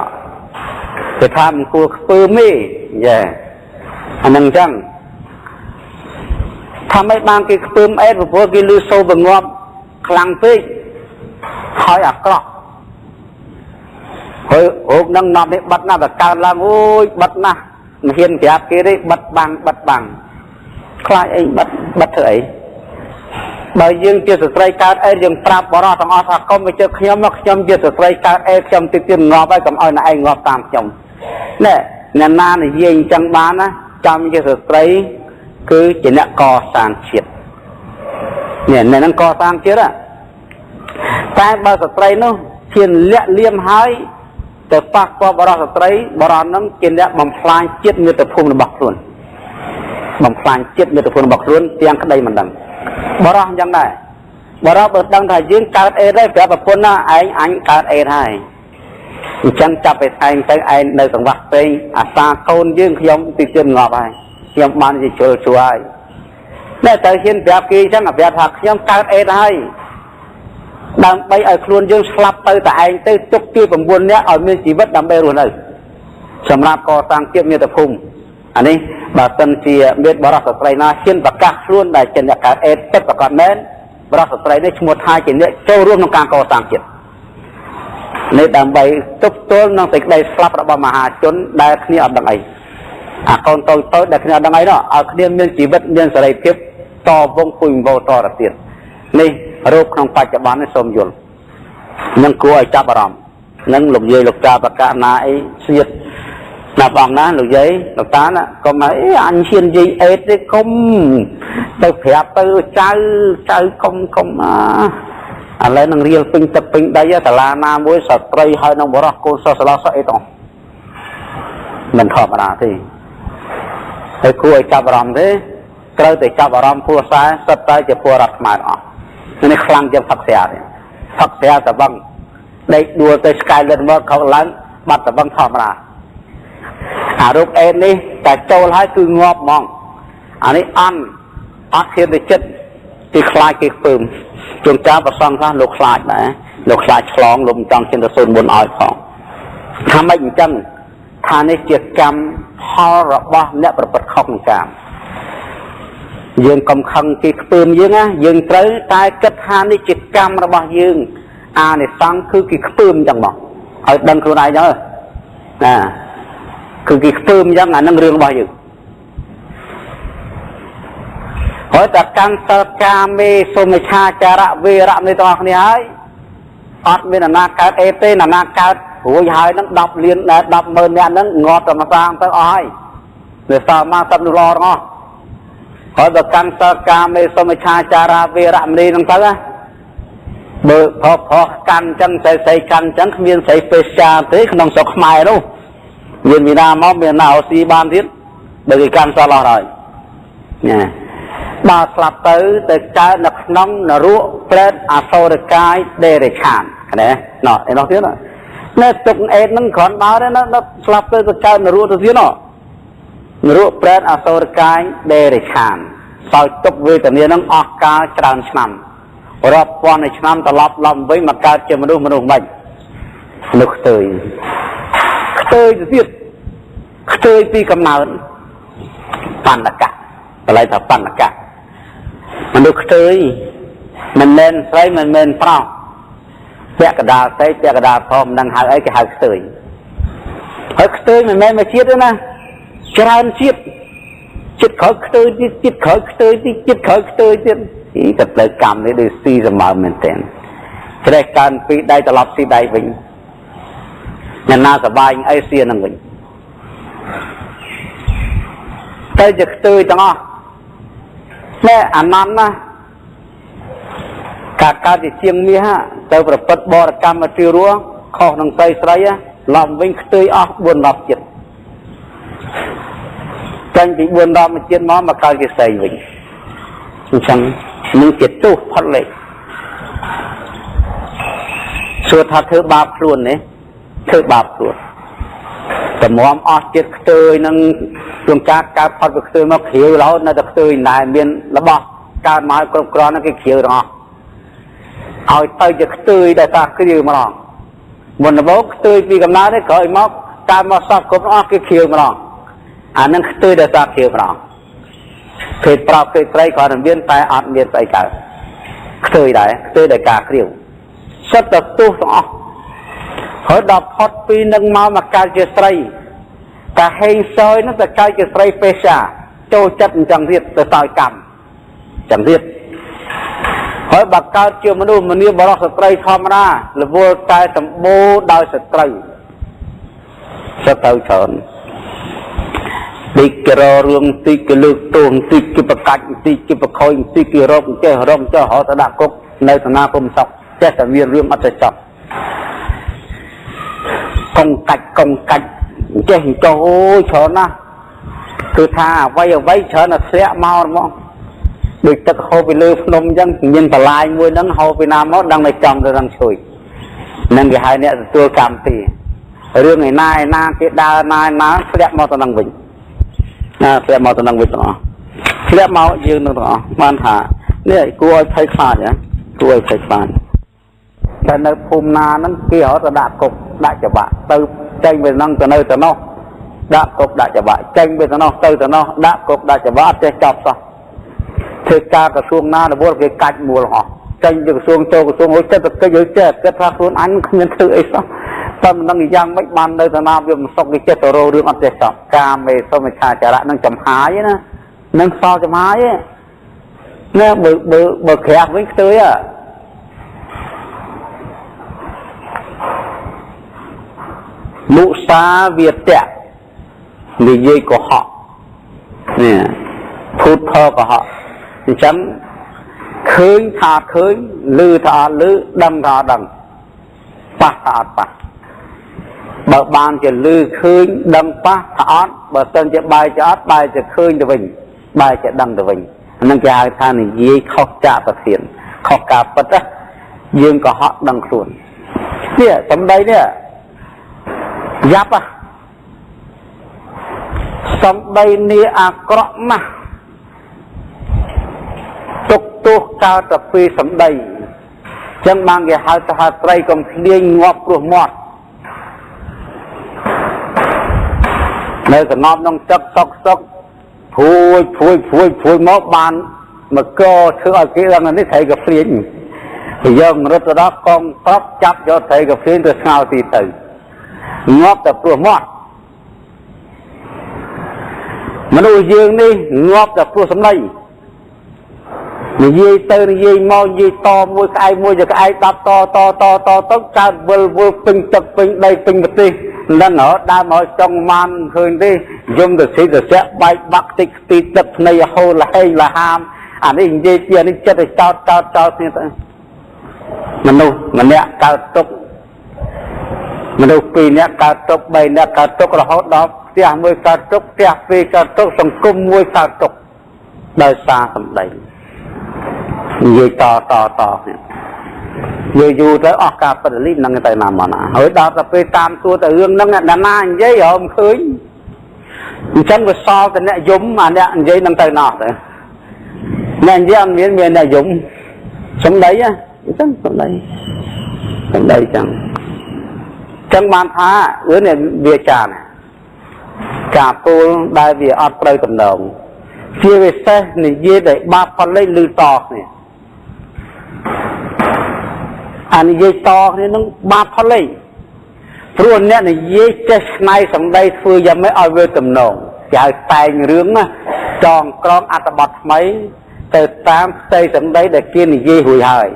គេថាមិនគួរខ្ពើមទេយ៉ាអានឹងអញ្ចឹងថាមិនបានគេខ្ពើមអេតព្រោះគេលឺសូរបង្ងាប់ខ្លាំងពេកហើយអាក្រក់ហើយរូបនឹងនាំនេះបាត់ណាស់តែកើតឡើងអូយបាត់ណាស់មិនហ៊ានប្រាប់គេទេបាត់បាំងខ្លាចអីបាត់ធ្វើអីបើយើងជាស្ត្រីកើតអេតយើងប្រាប់បរិសុទ្ធទាំងអស់ថាកុំមកជើខ្ញុំមកខ្ញុំជាស្ត្រីកើតអេតខ្ញុំតិចទៀតងាប់ហើយកុំឲ្យអ្នកឯងងាប់តាមខ្ញុំណែអ្នកណានិយាយអញ្ចឹងបានណា trăm cho sự tây cứ chỉ là co sang chiết nhìn này nó co sang chiết á tại bao sự tây nó thiên lệ liêm hai từ phát qua bao sự tây bao nó chỉ là bằng phai chiết như từ phun bọc luôn bằng phai chiết như từ phun bọc luôn tiếng cái đây mình đằng bao như này bao bớt đằng thời gian cao ê đấy phải bật phun á anh cao ê này chân chậpไปanh tới anh nơi tầng vặt tới xa khôn dương không thì chân ngọt ai không ban gì chơi chùa ai nên tới hiện đẹp kia chắc là đẹp thật không cao ê hay đang bay ở luôn dương slap tới tại anh tới chúc kia bằng buồn nhé ở miền chỉ vất đam bê luôn này sầm rạp co sang tiếp như tập phùng anh ấy bà tân chỉ biết bảo sợi trai na hiện và các luôn đại chân là cao ê tất cả các men bảo sợi trai này một hai chỉ để châu luôn trong càng co sang chuyện nên đam bay chúc tôi năng tịch đây slap ra mà hà chốn đại kia ở đằng ấy con tôi đại kia ở đằng ấy đó ở kia miền chỉ vất miền sợi tiếp to vong phình vô to là tiềnนี่รูปของปัจจุบันในสมยุลนั่งกลัวจับอารมณ์นั่งหลบเย่หลบตาประกาศนายเสียดนับบังนะหลบเย่หลบตาน่ะก็มาอันเชียนยีเอ็ดได้คมตัวแผลตัวใจคมอะไรนั่งเรียลปิงตะปิงได้ยะแต่ลานาบุ้ยสัตย์ไตรให้น้องบรักโกศสลาสเอตองมันขอบมาที่ให้กลัวจับอารมณ์ที่เกิดแต่จับอารมณ์ผู้สายสัตย์ไตรจะผู้รักมาอ๋อนี่คลังจะพักเสียแต่บังได้ดูแต่สกายเลนว่าเขาล้างบัดแต่บังทอมรารูปเอ็นนี่แต่โจลให้คืองอบมองอันนี้อันเทียนไปจิตที่คลายกี่ปืมจงจ้าประสังซะลูกคลายนะลูกคลายฉลองลมจังเช่นตะโซนบนอ้อยของทำไม่จังทานในเจียกรรมพ่อระบะและประปัดข้องกรรมយើងកំខឹងគេខ្ពើមយើងណាយើងត្រូវតែគិតថានេះជាកម្មរបស់យើងអានិសង្ឃគឺគេខ្ពើមចឹងមកឲ្យដឹងខ្លួនឯងទៅណាគឺគេខ្ពើមចឹងអានឹងរឿងរបស់យើងហើយតែកម្មសលកាមេសុមិឆាចារៈវេរៈនេះទាំងអស់គ្នាហើយអត់មានអាណាកើតអេទេអាណាកើតរួចហើយនឹង10លាន100000នាក់ហ្នឹងងាប់តែមកសាងទៅអស់ហើយវាសល់មកសិបនោះល្អទាំងអស់ហើយបើកាន់សកាមេសុមិឆាចារាវេរមណីនឹងទៅបើផុសកាន់ចឹងស្អីកាន់ចឹងគ្មានស្អីពេសាទេក្នុងស្រុកខ្មែរនោះមានវិណាមកមានណាអូស៊ីបានទៀតបើគេកាន់សឡោះហើយណាបើស្លាប់ទៅកើតនៅក្នុងនរកប្រេតអសូរកាយដេរិឆានណាណោះឯនោះទៀតនៅទុកអេតនឹងគ្រាន់បើទេណាស្លាប់ទៅកើតនរកទៅទៀតណោះនរកប្រេតអសូរកាយដេរិឆានសោយទុកវេទនានឹងអស់កាលច្រើនឆ្នាំរាប់ពាន់ឆ្នាំត្រឡប់ឡើងវិញមកកើតជាមនុស្សមិនមនុស្សខ្ទើយទៅទៀតខ្ទើយពីកំណើតបណ្ឌកៈបល័យថាបណ្ឌកៈមនុស្សខ្ទើយមិនមែនស្រីមិនមែនប្រុសពាក់កដាលស្រីពាក់កដាលផងមិនដឹងហៅអីគេហៅខ្ទើយហើយខ្ទើយមិនមែនមកជាតិទេណាច្រើនជាតិចិត្តក្រោយខ្ទើយទៀតចិត្តក្រោយខ្ទើយទៀតចិត្តក្រោយខ្ទើយទៀតតែផ្លូវកម្មនេះដូចស៊ីសម្បើមមែនទែនត្រេះកើនពីដៃត្រឡប់ស៊ីដៃវិញអ្នកណាសបាយអីស៊ីនឹងវិញទៅជាខ្ទើយទាំងអស់តែអានន្តណាការកើតជាជាងមាសទៅប្រព្រឹត្តបរកម្មមកទីរស់ខុសនឹងស្រីស្រីឡំវិញខ្ទើយអស់4-10ចិត្តចាញ់ពី4-10មួយជាតិមកកើតជាស្រីវិញអញ្ចឹងនឹងជាទោសផុតលេខសួរថាធ្វើបាបខ្លួនទេធ្វើបាបខ្លួនតម្រាំអស់ជាតិខ្ទើយនឹងជួនកាលកើតផុតពីខ្ទើយមកគ្រាវរហូតនៅតែខ្ទើយដែរមានរបស់កើតមកគ្រប់គ្រាន់គេគ្រាវទាំងអស់ឲ្យទៅជាខ្ទើយដែលថាគ្រាវម្ដងមុនដំបូងខ្ទើយពីកំណើតទេក្រោយមកកើតមកសពគ្រប់អស់គេគ្រាវម្ដងអានឹងខ្ទើយដែលថាគ្រាវម្ដងភេទប្រុសភេទស្រីគ្រាន់តែមានតែអត់មានស្អីកើតខ្ទើយដែរខ្ទើយដែលការគ្រាវសិតតែទោសទាំងអស់ហើយដល់ផុតពីនឹងមកកើតជាស្រីតែហេងសោយនោះតែកើតជាស្រីពេសាចូលចិត្តអញ្ចឹងទៀតទៅសោយកម្មអញ្ចឹងទៀតហើយបើកើតជាមនុស្សម្នាបរោះស្ត្រីធម្មតារវល់តែសម្បូរដោយសត្រូវច្រើន ติกรอเรื่องติกเลือกตัวติกประกัดติกประคอยติกรบเจ้ารมเจ้าหอตะดักกในธนาคมศกเจ้าจะมีเรื่องอัศจรรย์กงกัดเจ้าหิโจ้ชนะคือท่าไว้เชิญเสียเมาหมดดึกตะโคไปเลยพนมยังยินตะลายมวยนั้นเขาไปน้ำมดดังในจอมดังช่วยนั่นคือhaiเนี่ยตัวกรรมตีเรื่องไอ้นายนาเกดานายนาเสียเมาตะนังวิ่งเสียเมาตะนังวิ่งต่อเสียเมายืนต่อมันหาเนี่ยกลัวไฟฟ้าเนี่ยกลัวไฟฟ้าแต่ในภูมินานั้นเกี่ยวกับดาบกบดาบจับะตืบใจไปนั่งแต่ในแต่นอกดาบกบดาบจับะใจไปแต่นอกตืบแต่นอกดาบกบดาบจับะจะจับซะเทกากระทรวงนาในบัวเกี่ยกัดมัวหรอใจจะกระทรวงโจกระทรวงหัวใจตะเกียบเจ็ดกระทรวงอันเขียนถือไอ้ซะตอนนั่งยังไม่มันในแต่นาเรื่องสกเจ็ดตัวเรื่องอันเจ็ดสอบการไม่สมัยชาจาระนั่งจำหายนะนั่งซอจำหายเนี่ยเบอแขกไม่เคยมุสาเวียดนิยายก็họเนี่ยพูดพ่อก็họฉันเคยทาเคยลือทาลือดังทาดังปะทาปะบางบางจะลือเคยดังปะทาบางตอนจะใบจะอัดใบจะเคยจะวิ่งใบจะดังจะวิ่งนั่นคืออาการนิยายข้อจ่าประเสียนข้อกาปะยืนก็họดังส่วนเนี่ยสมัยเนี่ยยับสมใบนี้อากรมาตุกตุกกาวตะปีสมใบจังบางอย่างหาตาไตรกำเลียงงอบกลัวมอดในสนอบน้องจักซอกพูดมอบานมาก็เชื่อเกี่ยงอันนี้ใส่กับเฟียนย่อมรถรักกองทัพจับยอดใส่กับเฟียนตัวเงาตีตื่นงอบแต่ตัวมอดมนุษย์ยืนนี่งอบแต่ตัวสำลีนี่ยีเตอร์นี่ยีมอยีตอมวยไอ้มวยจะไอ้ตับต่อต้องการเวลปิงจับปิงได้ปิงมาตีนั่นเหรอได้มาจังมันคืนที่ยมจะสีจะเสียใบบักติตีตับในโฮละให้ละหามอันนี้ยีเตียนี่จะได้เจ้านี่มนุษย์มันเนี่ยการตกมนุษย์ปีนี้การตกใบเนี่ยการตกเราเขาดอกเสียมวยการตกเสียปีการตกสังคมมวยการตกได้ซาสำได้ยืดต่อเนี่ยอยู่แล้วออกการปฏิริษีนั่งในน้ำมันเฮ้ยดาวจะไปตามตัวแต่เรื่องนั่งเนี่ยนานๆยัยเหรอมันเคยฉันก็ซ้อแต่เนี่ยยุ่มมาเนี่ยยัยนั่งในน้ำเลยเนี่ยยัยเมียเนี่ยยุ่มสมได้อะฉันสมได้จังมันท้าเนี่ยเบียจานกาปูได้เบียอัดไปกับดองเชื่อว่าเส้นนี่ยืดได้บาพอเลยลือตอกเนี่ยอันนี้ยืดตอกนี่ต้องบาพอเลยพรุ่นเนี่ยนี่ยืดจะในสมัยฟื้นยังไม่เอาเวทกับน้องจะแต่งเรื่องนะจองกรองอัตบัตไหมแต่ตามใจสมัยเด็กกินนี่ยืดหุ่ยหาย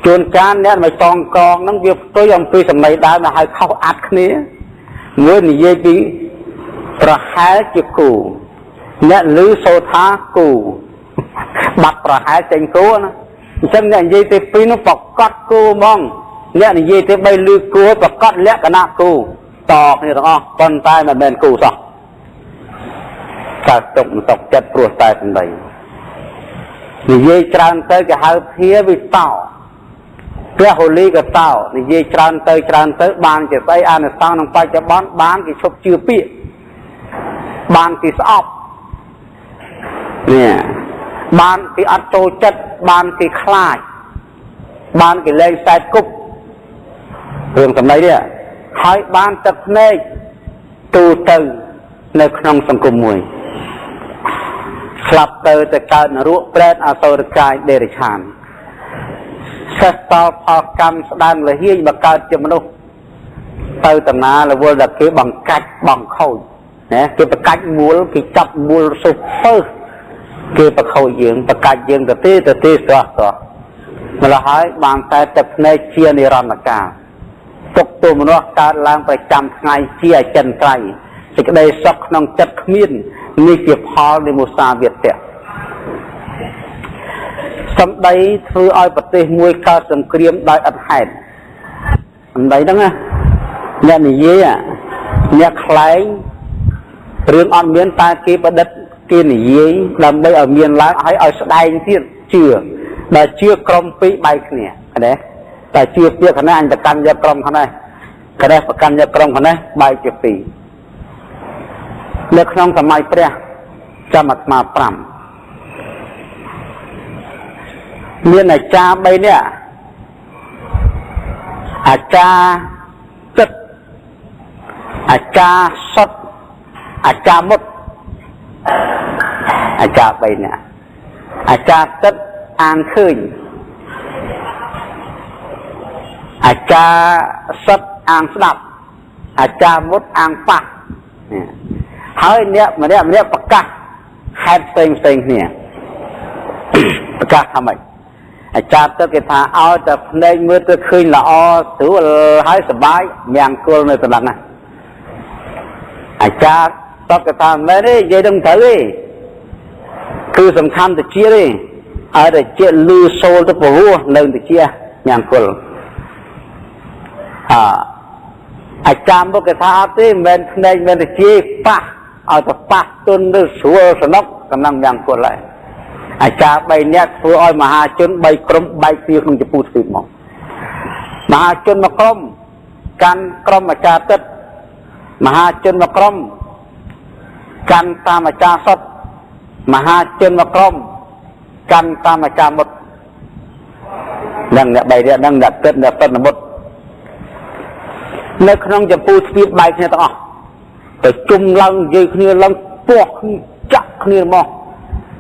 จนการเนี่ยมาจองกรองนั่งเวียบตัวยังปีสมัยได้มาให้เข้าอัดนี้เมื่อนี่ยืดดีประหารจิตกูเนี่ยลือโซธากูบัดประหารเจงกูนะฉันเนี่ยยีเตปีนุปกอดกูมองเนี่ยยีเตใบลือกูปกอดเละกันนะกูตอกนี่ต้องปนตายมาเป็นกูซะการตกจัดปลวดตายเป็นใบนี่ยีจานเตยกับหาเพียวิเต้าเพื่อโฮลีกับเต้านี่ยีจานเตยบานจะใส่อันสร้างลงไปจะบานกี่ชบชื่อปีบานกี่สอบเนี่ยบ้านที่อัดโตจัดบ้านที่คลายบ้านที่เล่นใส่กุบเรื่องสมัยเนี่ยให้บ้านตัดเนยตูตึงในขนมสังคมมวยสลับเตอแต่การรู้เปรตอาโซรกายเดริชานเสตอพอกรรมแสดงเลยเฮียบังการจมนุษย์เตอตนาละวัวดักเกี่ยบังกัดบังเข้าเนี่ยเกี่ยประกัดมูลเกี่ยจับมูลสุดเพิ่เกี่ยประเขายืงประกาศยืงแต่ตีตัวมาละหายบางแต่จับในเชียในรอนกาตกตัวมันว่าการล้างประจำไงเชียจันไกล សេចក្តីសុខក្នុងចិត្តគ្មាននេះជាផលនៃមុសាវាទៈសម្ដីធ្វើឲ្យប្រទេសមួយកើតសង្គ្រាមដោយអត់ហេតុសម្ដីហ្នឹងណាអ្នកនិយាយអ្នកខ្លែងរឿងអត់មានតែគេប្រឌិតគេនិយាយដើម្បីឲ្យមានឡើងឲ្យស្ដែងទៀតជឿដែលជឿក្រុមពីរបែកគ្នាណាតែជឿពីខ្នះអញប្រកាន់យកក្រុមខ្នះខ្នះប្រកាន់យកក្រុមខ្នះបែកជាពីរនៅក្នុងសម័យព្រះចាំអាត្មា5មានអាចារ្យ3នាក់អាចារ្យទឹកអាចារ្យសុតអាចារ្យមុតអាចារ្យ3នាក់អាចារ្យទឹកអានឃើញអាចារ្យសុតអានស្ដាប់អាចារ្យមុតអានប៉ះហើយអ្នកម្នាក់ប្រកាសហេតុផ្សេងគ្នាប្រកាសថាម៉េចអាចារ្យទឹកគេថាឲ្យតែភ្នែកមើលទៅឃើញល្អស្រួលហើយសប្បាយញ៉ាំគល់នៅកន្លងណាអាចារ្យទឹកគេថាមែនទេនិយាយដឹងត្រូវទេគឺសំខាន់ទៅជាទេឲ្យតែជាលឺសូលទៅព្រោះនៅទៅជាញ៉ាំគល់អាចារ្យមកគេថាអត់ទេមិនមែនភ្នែកមិនទៅជាប៉ះឲ្យទៅប៉ះទុនឬស្រួលសនុកកំណងញ៉ាំគល់ហើយអាចារ្យ3នាក់ធ្វើឲ្យមហាជន3ក្រុមបែកគ្នាក្នុងចម្ពោះទ្វីបមកមហាជនមួយក្រុមកាន់ក្រុមអាចារ្យទឹកមហាជនមួយក្រុមកាន់តាមអាចារ្យសុតមហាជនមួយក្រុមកាន់តាមអាចារ្យមុតនឹងអ្នក3នាក់នឹងអ្នកទឹកអ្នកសុតមុតនៅក្នុងចម្ពោះទ្វីបបែកគ្នាទាំងអស់ទៅជុំឡើងនិយាយគ្នាឡើងពោះចាក់គ្នាមក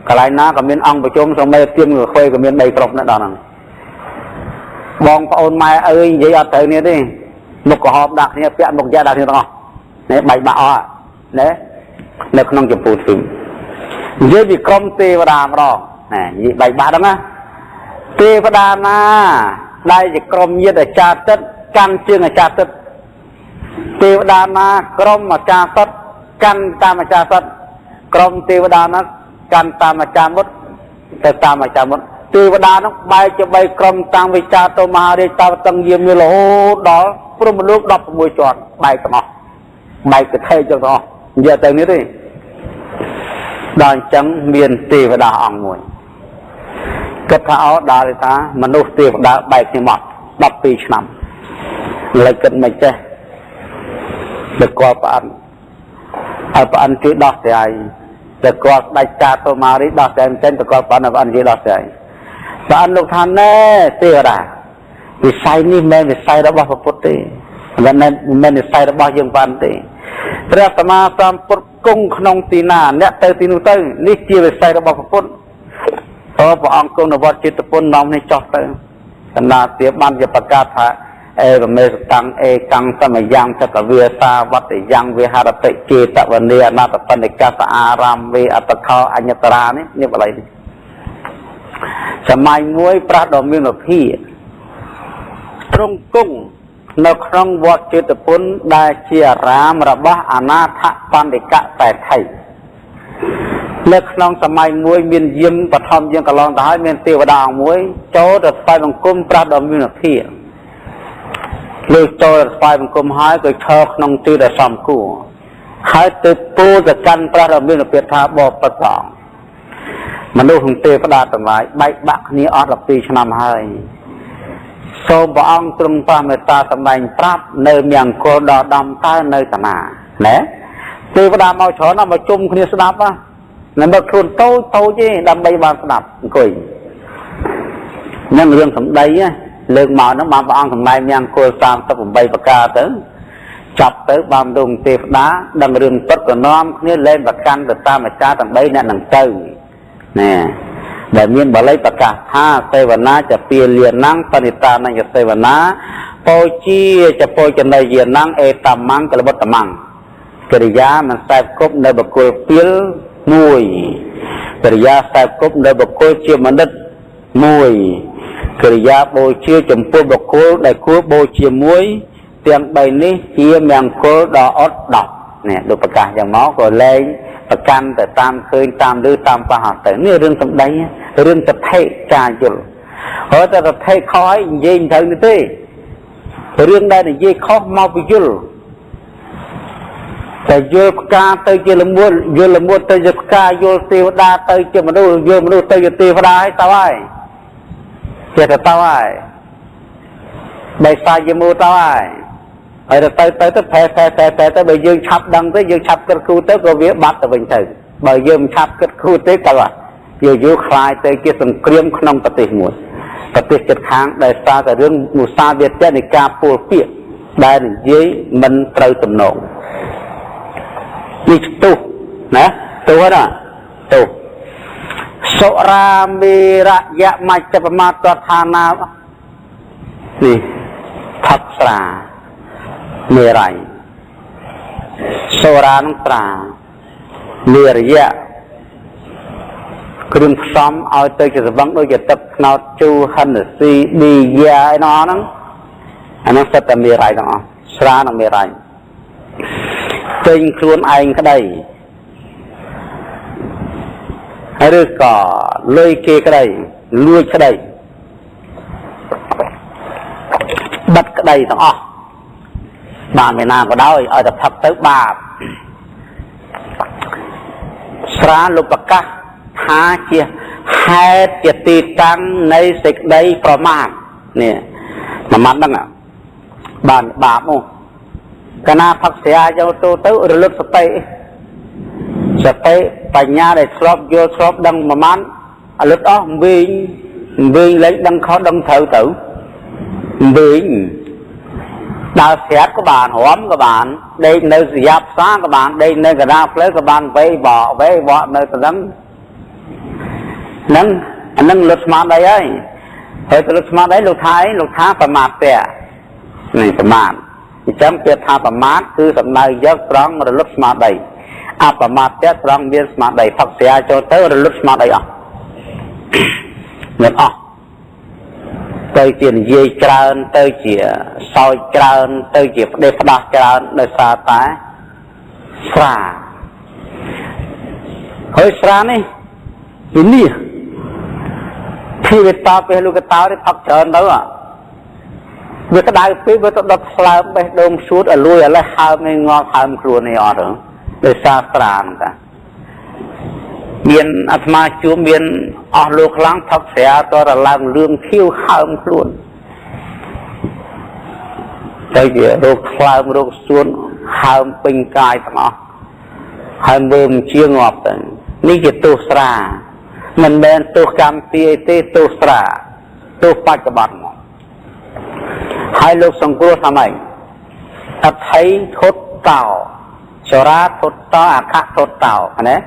កន្លែងណាក៏មានអង្គប្រជុំសមេទៀមក៏ខ្វេក៏មាន3ក្រុមដែរដល់ហ្នឹងបងប្អូនម៉ែអើយនិយាយអត់ត្រូវនេះទេមុខក្រហមដាក់គ្នាពាក់មុខយ៉ាដាក់គ្នាទាំងអស់នេះបែកបាក់អស់ណានៅក្នុងចម្ពោះទ្វីបនិយាយពីក្រុមទេវតាម្ដងណានិយាយបែកបាក់ហ្នឹងណាទេវតាណាដែលជាក្រុមញាតិអាចារ្យទឹកកាន់ជើងអាចារ្យទឹកទេវតាណាក្រុមអាចារ្យសុតកាន់តាមអាចារ្យសុតក្រុមទេវតាណាកាន់តាមអាចារ្យមុតទៅតាមអាចារ្យមុតទេវតានោះបែកជា3ក្រុមតាំងវិចារទៅមហារាជតវតឹងយាមានរហូតដល់ព្រំលោក16ជាន់បែកទាំងអស់បែកកថេចទាំងអស់និយាយទៅនេះទេដល់អញ្ចឹងមានទេវតាអង្គមួយគិតថាដល់ថាមនុស្សទេវតាបែកគ្នាមក12ឆ្នាំលើគិតមិនចេះទៅគាត់ប្រអិនហើយប្រអិនគេដោះស្រាយតែគាត់ស្ដេចចាទៅមករីដោះស្រាយចេញទៅគាត់ប្រអិនគេដោះស្រាយប្រអិនលោកថាណែទេវតាវិស័យនេះមិនមែនវិស័យរបស់ព្រះពុទ្ធទេមិនមែនវិស័យរបស់យើងបានទេព្រះសម្មាសម្ពុទ្ធគង់ក្នុងទីណាអ្នកទៅទីនោះទៅនេះជាវិស័យរបស់ព្រះពុទ្ធព្រះអង្គគង់នៅវត្តចិត្តពុននាំនេះចោះទៅកណ្ដាលទៀតបានជាប្រកាសថាអេរមេសតាំងអេកាំងសមយ៉ាងចក្រវាសាវត្តយ៉ាងវិហារតិចេតវនីអនតបនិកាសអារាមវេអតខោអញ្ញតរានេះបល័យនេះសម័យមួយប្រាស់ដ៏មានវិភាទ្រង់គង់នៅក្នុងវត្តចេតពុនដែលជាអារាមរបស់អនាថបណ្ឌិកតែថៃនៅក្នុងសម័យមួយមានយាមបឋមយើងកន្លងទៅហើយមានទេវតាអង្គមួយចូលទៅស្វែងបង្គំប្រាស់ដ៏មានវិភាលើចូលស្វែងបង្គំហើយក៏ឈរក្នុងទីដែលសមគួរហើយទៅពោលទៅកាន់ប្រាស់ដ៏មានវិភាថាបបិទ្ធផងមនុស្សក្នុងទេវតាទាំងឡាយបែកបាក់គ្នាអស់12ឆ្នាំហើយសូមព្រះអង្គទ្រង់ប្រមេត្តាសម្ដែងប្រាប់នៅមង្គលដល់ដំតើនៅតាណាណែទេវតាមកច្រើនមកជុំគ្នាស្ដាប់ណាមកខ្លួនតូចទេដើម្បីបានស្ដាប់អង្គុយនឹងរឿងសម្ដីលើកមកហ្នឹងបានព្រះអង្គសម្ដែងមង្គល38ប្រការទៅចាប់ទៅបានដងទេវតាដឹងរឿងពិតក៏នាំគ្នាលែងប្រកាន់ទៅតាមអាចារ្យទាំង3អ្នកនឹងទៅណែដែលមានបល័យប្រកាសថាសេវនាចពាលាណងបនិតានញ្ញសេវនាពោជាចពោចំណយាណងអេតមង្គកលបុត្តមង្គកិរិយាមិនខ្សែគប់នៅបុគ្គលពីលមួយកិរិយាខ្សែគប់នៅបុគ្គលជាមនិតមួយកិរិយាបូជាចំពោះបុគ្គលដែលគួរបូជាមួយទាំង3នេះជាមង្គលដ៏អត់ដប់ nè đồ bạc cả dòng máu rồi lên bạc cam từ tam khơi tam đưa tam pa hạt tới nè rương tầm đấy rương tập thể trà dùl hỏi ta tập thể khói gì thằng như thế rương đây là gì khó mau bị dùlแต่โยกกาเตยเจริญมุดโยลมุดเตยจะกาโยเทวดาเตยจะมนุษย์โยมนุษย์เตยจะเทวดาให้ตาไว้เจ้าตาไว้ใบสายยมูตาไว้ไอ้เตยเตยเตยแผ่แผ่แผ่แผ่เตยใบยืนฉับดังเตยยืนฉับกระคูเตยก็เวียบัดตะวันเตยใบยืนฉับกระคูเตยกันว่าโยโย่คลายเตยเกี่ยสังเกรียมขนมปฏิหมดปฏิเกิดค้างได้ซาแต่เรื่องมุสาเวียดเจในกาปูเปียได้หนึ่งยี่มันเตยตำนองนี่ตู้นะตัวน่ะตู้สุรามีระยะมาจะประมาทตัวทานานี่ทับสราเมรัยสุรานุตราเมริยะเครื่องซ้อมเอาเตยจะบังโดยจะตับนาวจูฮันซีดียาไอ้น้องนั่งอันนั้นสัตว์เมรัยน้องสราน้องเมรัยเต็งครวนไอ้ก็ได้หรือก็เลยเกก็ได้ลุยก็ได้บัดก็ได้ทั้งอ๋อบางไม่นานก็ได้เอาแต่ทับเติบบาปสระลุปกะหาเจียแห่เจตีตังในสิกได้ประมาณเนี่ยมันนั่งอ่ะบานบาปมั้งคณะพักเสียเจ้าตัวเต้าระลึกสติปัญญาได้ครอบโยครอบดังประมาณระลึกอ๋อวิ่งเล็กดังเขาดังเถิดtửวิ่งดาวเสียcác bạnหอมcác bạn đây nơi giáp sáng các bạn đây nơi cái đao lấy các bạn vây bỏ nơi cái nâng lục smart đây ấy hơi từ lục smart đấy lục tháiประมาทแต่นี่ประมาทจำเป็นทาประมาทคือสำนักยักษ์ตรังระลึกมาได้อาประมาทแต่ตรังเบียนมาได้พักเสียโจเตอระลึกมาได้อ่ะเงินอ่ะเตยเจียนเยี่ยจานเตยเจียซอยจานเตยเจียเดฟดาจานเดซาตาสระเฮ้ยสระนี่นี่ที่เวทาไปลูกตาได้พักเชิญแล้วอ่ะเวทได้ปีเวทดับสลายไปโดมชุดลุยอะไรหาไม่งอหามครัวในอ่อนเลยซาตรานกันเบียนอัตมาจูเบียนออกลูกล้างทับเสียตัวระลังเรื่องคิ้วหามครัวใจเดียโรคคลายโรคส่วนหามเป็นกายทั้งอ่ะหามเบิ่มเชี่ยงอบแต่นี่คือตัวสระมันเป็นตัวกรรมตีเตตัวสระตัวปัจจุบันให้ลูกสังกุลทำไมถ้าใช้ทดเต่าชราทดเต่าอาคาทดเต่าอันนี้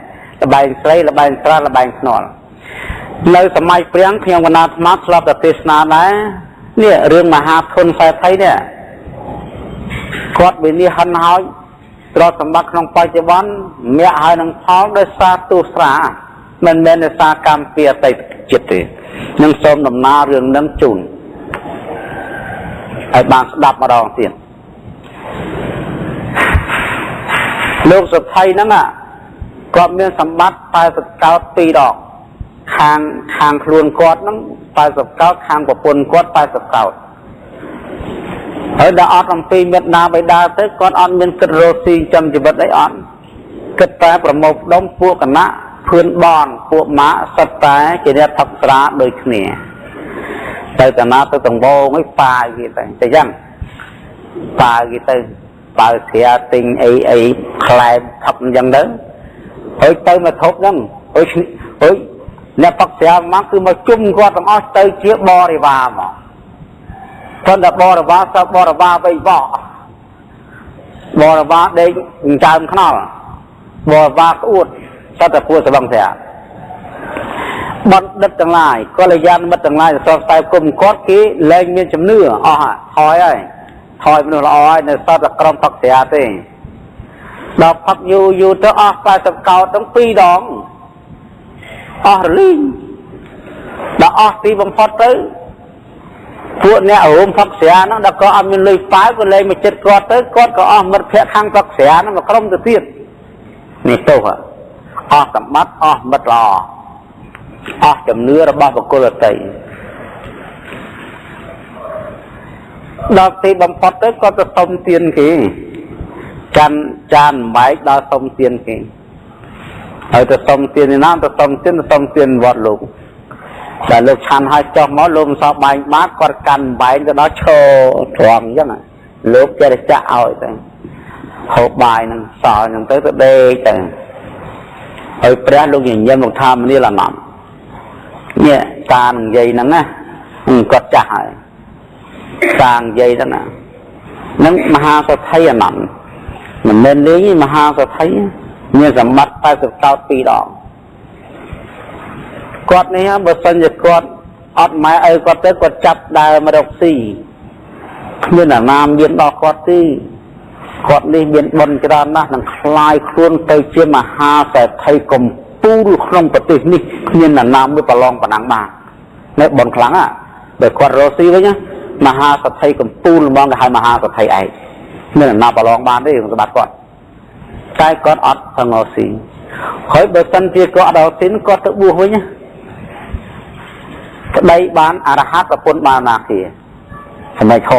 ระบายใส่ระบายสระระบายสนอในสมัยเปลี่ยนเพียงวันนาธรรมะสลับแต่เทศนาเนี่ยเรื่องมหาชนสายไทยเนี่ยกอดวินิหันหายตรอดสมบัติของปัจจุบันเมียหายนังท้องได้ซาตุสระมันเป็นซากรรมเปียติจิตติยังสมนำนาเรื่องนังจุนไอ้บางดับมาลองเสียงโลกสุดท้ายนั่นน่ะก็มีสมบัติไปสัก9 ปีดอกคางครวนกอดนั้นไปสัก9คางประปนกอดไปสัก9เฮ้ยดาออดลำปีเม็ดนาไปดาเตกอดออนเป็นกระโดดซีจำจีบได้ออนกระต่ายประมบดมพวกกันนะเพื่อนบอนพวกม้าสัตว์ตายจะได้ทับสระโดยเนี้ยแต่แต่นาตัวตงโบไม่ปลากี่แต่จะยังปลากี่แต่ปลาเสียติงไอคลายทับยังเด้อเฮ้ยเตยมาทบนั่งเฮ้ยเนี่ยปักเสียมักคือมาจุ่มกอดต้องเอาเตยเชี่ยบอริวาหมอคนแต่บอริวาสับบอริวาไปบอริวาเด็กจามข้าวบอริวาอุดสัตว์พูดสบังเสียบัดดัดต่างหลายก็เลยยันบัดต่างหลายสอบใส่กลุ่มกอดกี้เล่งมีจำเนื้ออ๋อฮะถอยเป็นละอ้อยในซอสกรมพักเสียตีดอกพักอยู่ตัวออกไปสับเก่าต้องปีดองอ๋อลิงดอกออกตีบังพอดตื้อ ពួកអ្នករួមផឹកស្រាហ្នឹងដល់ក៏អត់មានលុយប៉ាវក៏លេងមកចិត្តគាត់ទៅគាត់ក៏អស់មិត្តភក្តិខាងផឹកស្រាហ្នឹងមកក្រុមទៅទៀតនេះទោសអស់សម្បត្តិអស់មិត្តល្អអស់ជំនឿរបស់បុគ្គលដទៃដល់ទីបំផុតទៅគាត់ទៅសុំទានគេចានបែកដល់សុំទានគេហើយទៅសុំទានណាទៅសុំទានវត្តលោកតែលោកឆាន់ឲ្យចុះមកលោកមិនសោះបែងបាតគាត់កាន់បែងទៅដល់ឈរត្រង់អញ្ចឹងលោកចេះតែចាក់ឲ្យទៅហូបបាយនឹងសល់ហ្នឹងទៅដេកទៅហើយព្រះលោកញញឹមមកថាមនាលអនន្តនេះតានិយាយហ្នឹងណាគាត់ចាស់ហើយតានិយាយហ្នឹងណានឹងមហាសទ្ធិអនន្តមិនមែនលេងទេមហាសទ្ធិមានសម្បត្តិ80តោត2ដងគាត់នេះបើសិនជាគាត់អត់ម៉ែឪគាត់ទៅគាត់ចាប់ដើរមករកស៊ីគ្មានអាណាមានដល់គាត់ទេគាត់នេះមានបុណ្យច្រើនណាស់នឹងคลายខ្លួនទៅជាមហាសេដ្ឋីកំពូលក្នុងប្រទេសនេះគ្មានអាណាមួយប្រឡងប៉ុណ្ណឹងបាននៅបុណ្យខ្លាំងណាបើគាត់រកស៊ីវិញមហាសេដ្ឋីកំពូលហ្មងគេហៅមហាសេដ្ឋីឯងមានអាណាប្រឡងបានទេសម្បត្តិគាត់តែគាត់អត់ប្រងស៊ីហើយបើសិនជាគាត់ដល់ទីនគាត់ទៅបួសវិញណាក្តីបានអរហត្តប្រពន្ធបានណាគាសម័យខ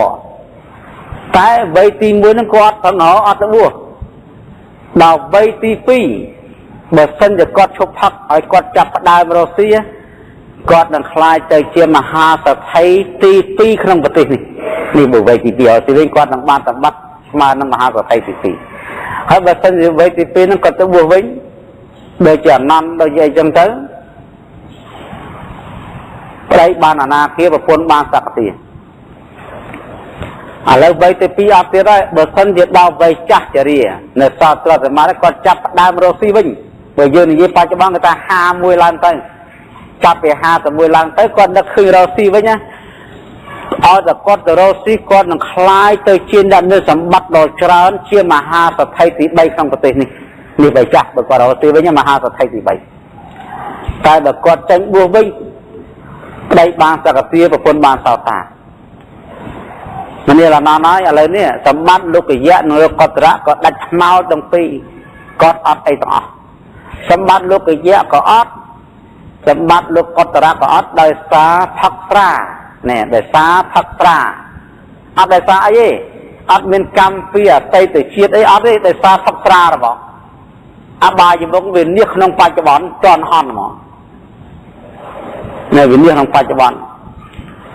តែវ័យទី1ហ្នឹងគាត់ប្រងអត់ទៅបួសដល់វ័យទី2បើសិនជាគាត់ឈប់ផឹកឲ្យគាត់ចាប់ផ្ដើមរកស៊ីគាត់នឹងខ្លាចទៅជាមហាសេដ្ឋីទី2ក្នុងប្រទេសនេះនេះបើវ័យទី2ហើយទីវិញគាត់នឹងបានសម្បត្តិស្មើនឹងមហាសេដ្ឋីទី2ហើយបើសិនជាវ័យទី2ហ្នឹងគាត់ទៅបួសវិញដូចជាអនន្តដូចជាអីចឹងទៅប្តីបានអនាគាប្រពន្ធបានសក្តិឥឡូវវ័យទី2អត់ទៀតហើយបើសិនជាដល់វ័យចាស់ចរានៅសតត្រសមាគាត់ចាប់ផ្ដើមរកស៊ីវិញបើយើងនិយាយបច្ចុប្បន្នគេថា51ឡើងទៅចាប់ពី51ឡើងទៅគាត់នឹកឃើញរកស៊ីវិញណាឲ្យតែគាត់ទៅរកស៊ីគាត់នឹងคลายទៅជាអ្នកមានសម្បត្តិដ៏ច្រើនជាមហាសេដ្ឋីទី3ក្នុងប្រទេសនេះនេះវ័យចាស់បើគាត់រកស៊ីវិញមហាសេដ្ឋីទី3តែបើគាត់ចេញបួសវិញប្តីបានសក្តិប្រពន្ធបានសោតាមនាលអនន្តហើយឥឡូវនេះសម្បត្តិលោកយៈនិងលោកកតរៈក៏ដាច់ខ្មោចទាំងពីរគាត់អត់អីទាំងអស់សម្បត្តិលោកយៈក៏អត់សម្បត្តិលោកកតរៈក៏អត់ដោយសារផឹកស្រាណែដោយសារផឹកស្រាអត់ដោយសារអីទេអត់មានកម្មពីអតីតជាតិអីអត់ទេដោយសារផឹកស្រារបស់អបាយមុខវានេះក្នុងបច្ចុប្បន្នចន់ហន់ហ្មងនៅវិនិច្ឆ័យក្នុងបច្ចុប្បន្ន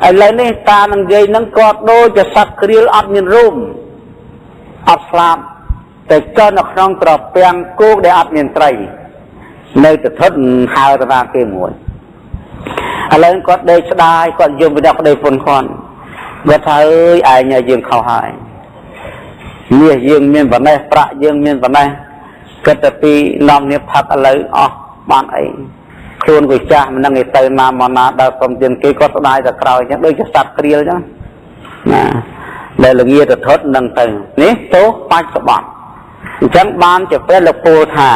ឥឡូវនេះតានឹងនិយាយនឹងគាត់ដូចជាសត្វក្រៀលអត់មានរូបអត់ស្លាប់តែចូលនៅក្នុងត្រពាំងគោកដែលអត់មានត្រីនៅទៅថិតហៅតាគេមួយឥឡូវគាត់ដេកស្ដាយគាត់យំពីដល់ក្តីពុនគាត់គាត់ថាអើយឯងយើងខុសហើយមាសយើងមានប៉ុណ្ណេះប្រាក់យើងមានប៉ុណ្ណេះគិតតែពីនាំនេះផឹកឥឡូវអស់បានអីខ្លួនក៏ចាស់មិនដឹងឯទៅណាមកណាដល់សុំទានគេគាត់ស្ដាយតែក្រោយអញ្ចឹងដូចជាសត្វក្រៀលអញ្ចឹងណាដែលលងាទៅថត់នឹងទៅនេះទោសបច្ចុប្បន្នអញ្ចឹងបានជាព្រះលោកពោលថា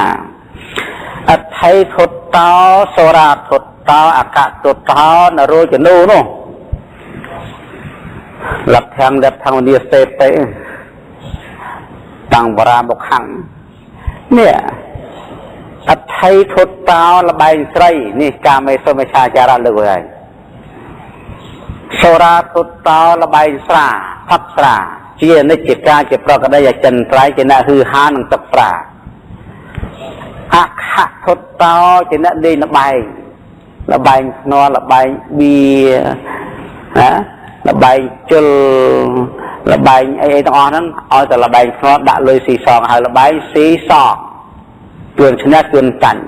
អថៃធុតតោសូរាធុតតោអកតុតោនរោចនូនោះលក្ខំលក្ខំនីសេតេតាំងបរាមកខាងនេះអថៃធុតតោលបែងស្រីនេះកាមេសុមេឆាចារៈលើកហើយសូរាធុតតោលបែងស្រាផឹកស្រាជានិច្ចកាជាប្រកដីអចិន្ត្រៃយ៍ជាអ្នកហឺហានឹងទឹកស្រាអខធុតតោជាអ្នកលេងលបែងភ្នាល់លបែងបៀណាលបែងជុលលបែងអីទាំងអស់ហ្នឹងឲ្យតែលបែងភ្នាល់ដាក់លុយស៊ីសងហើយលបែងស៊ីសងជួនឈ្នះជួនចាញ់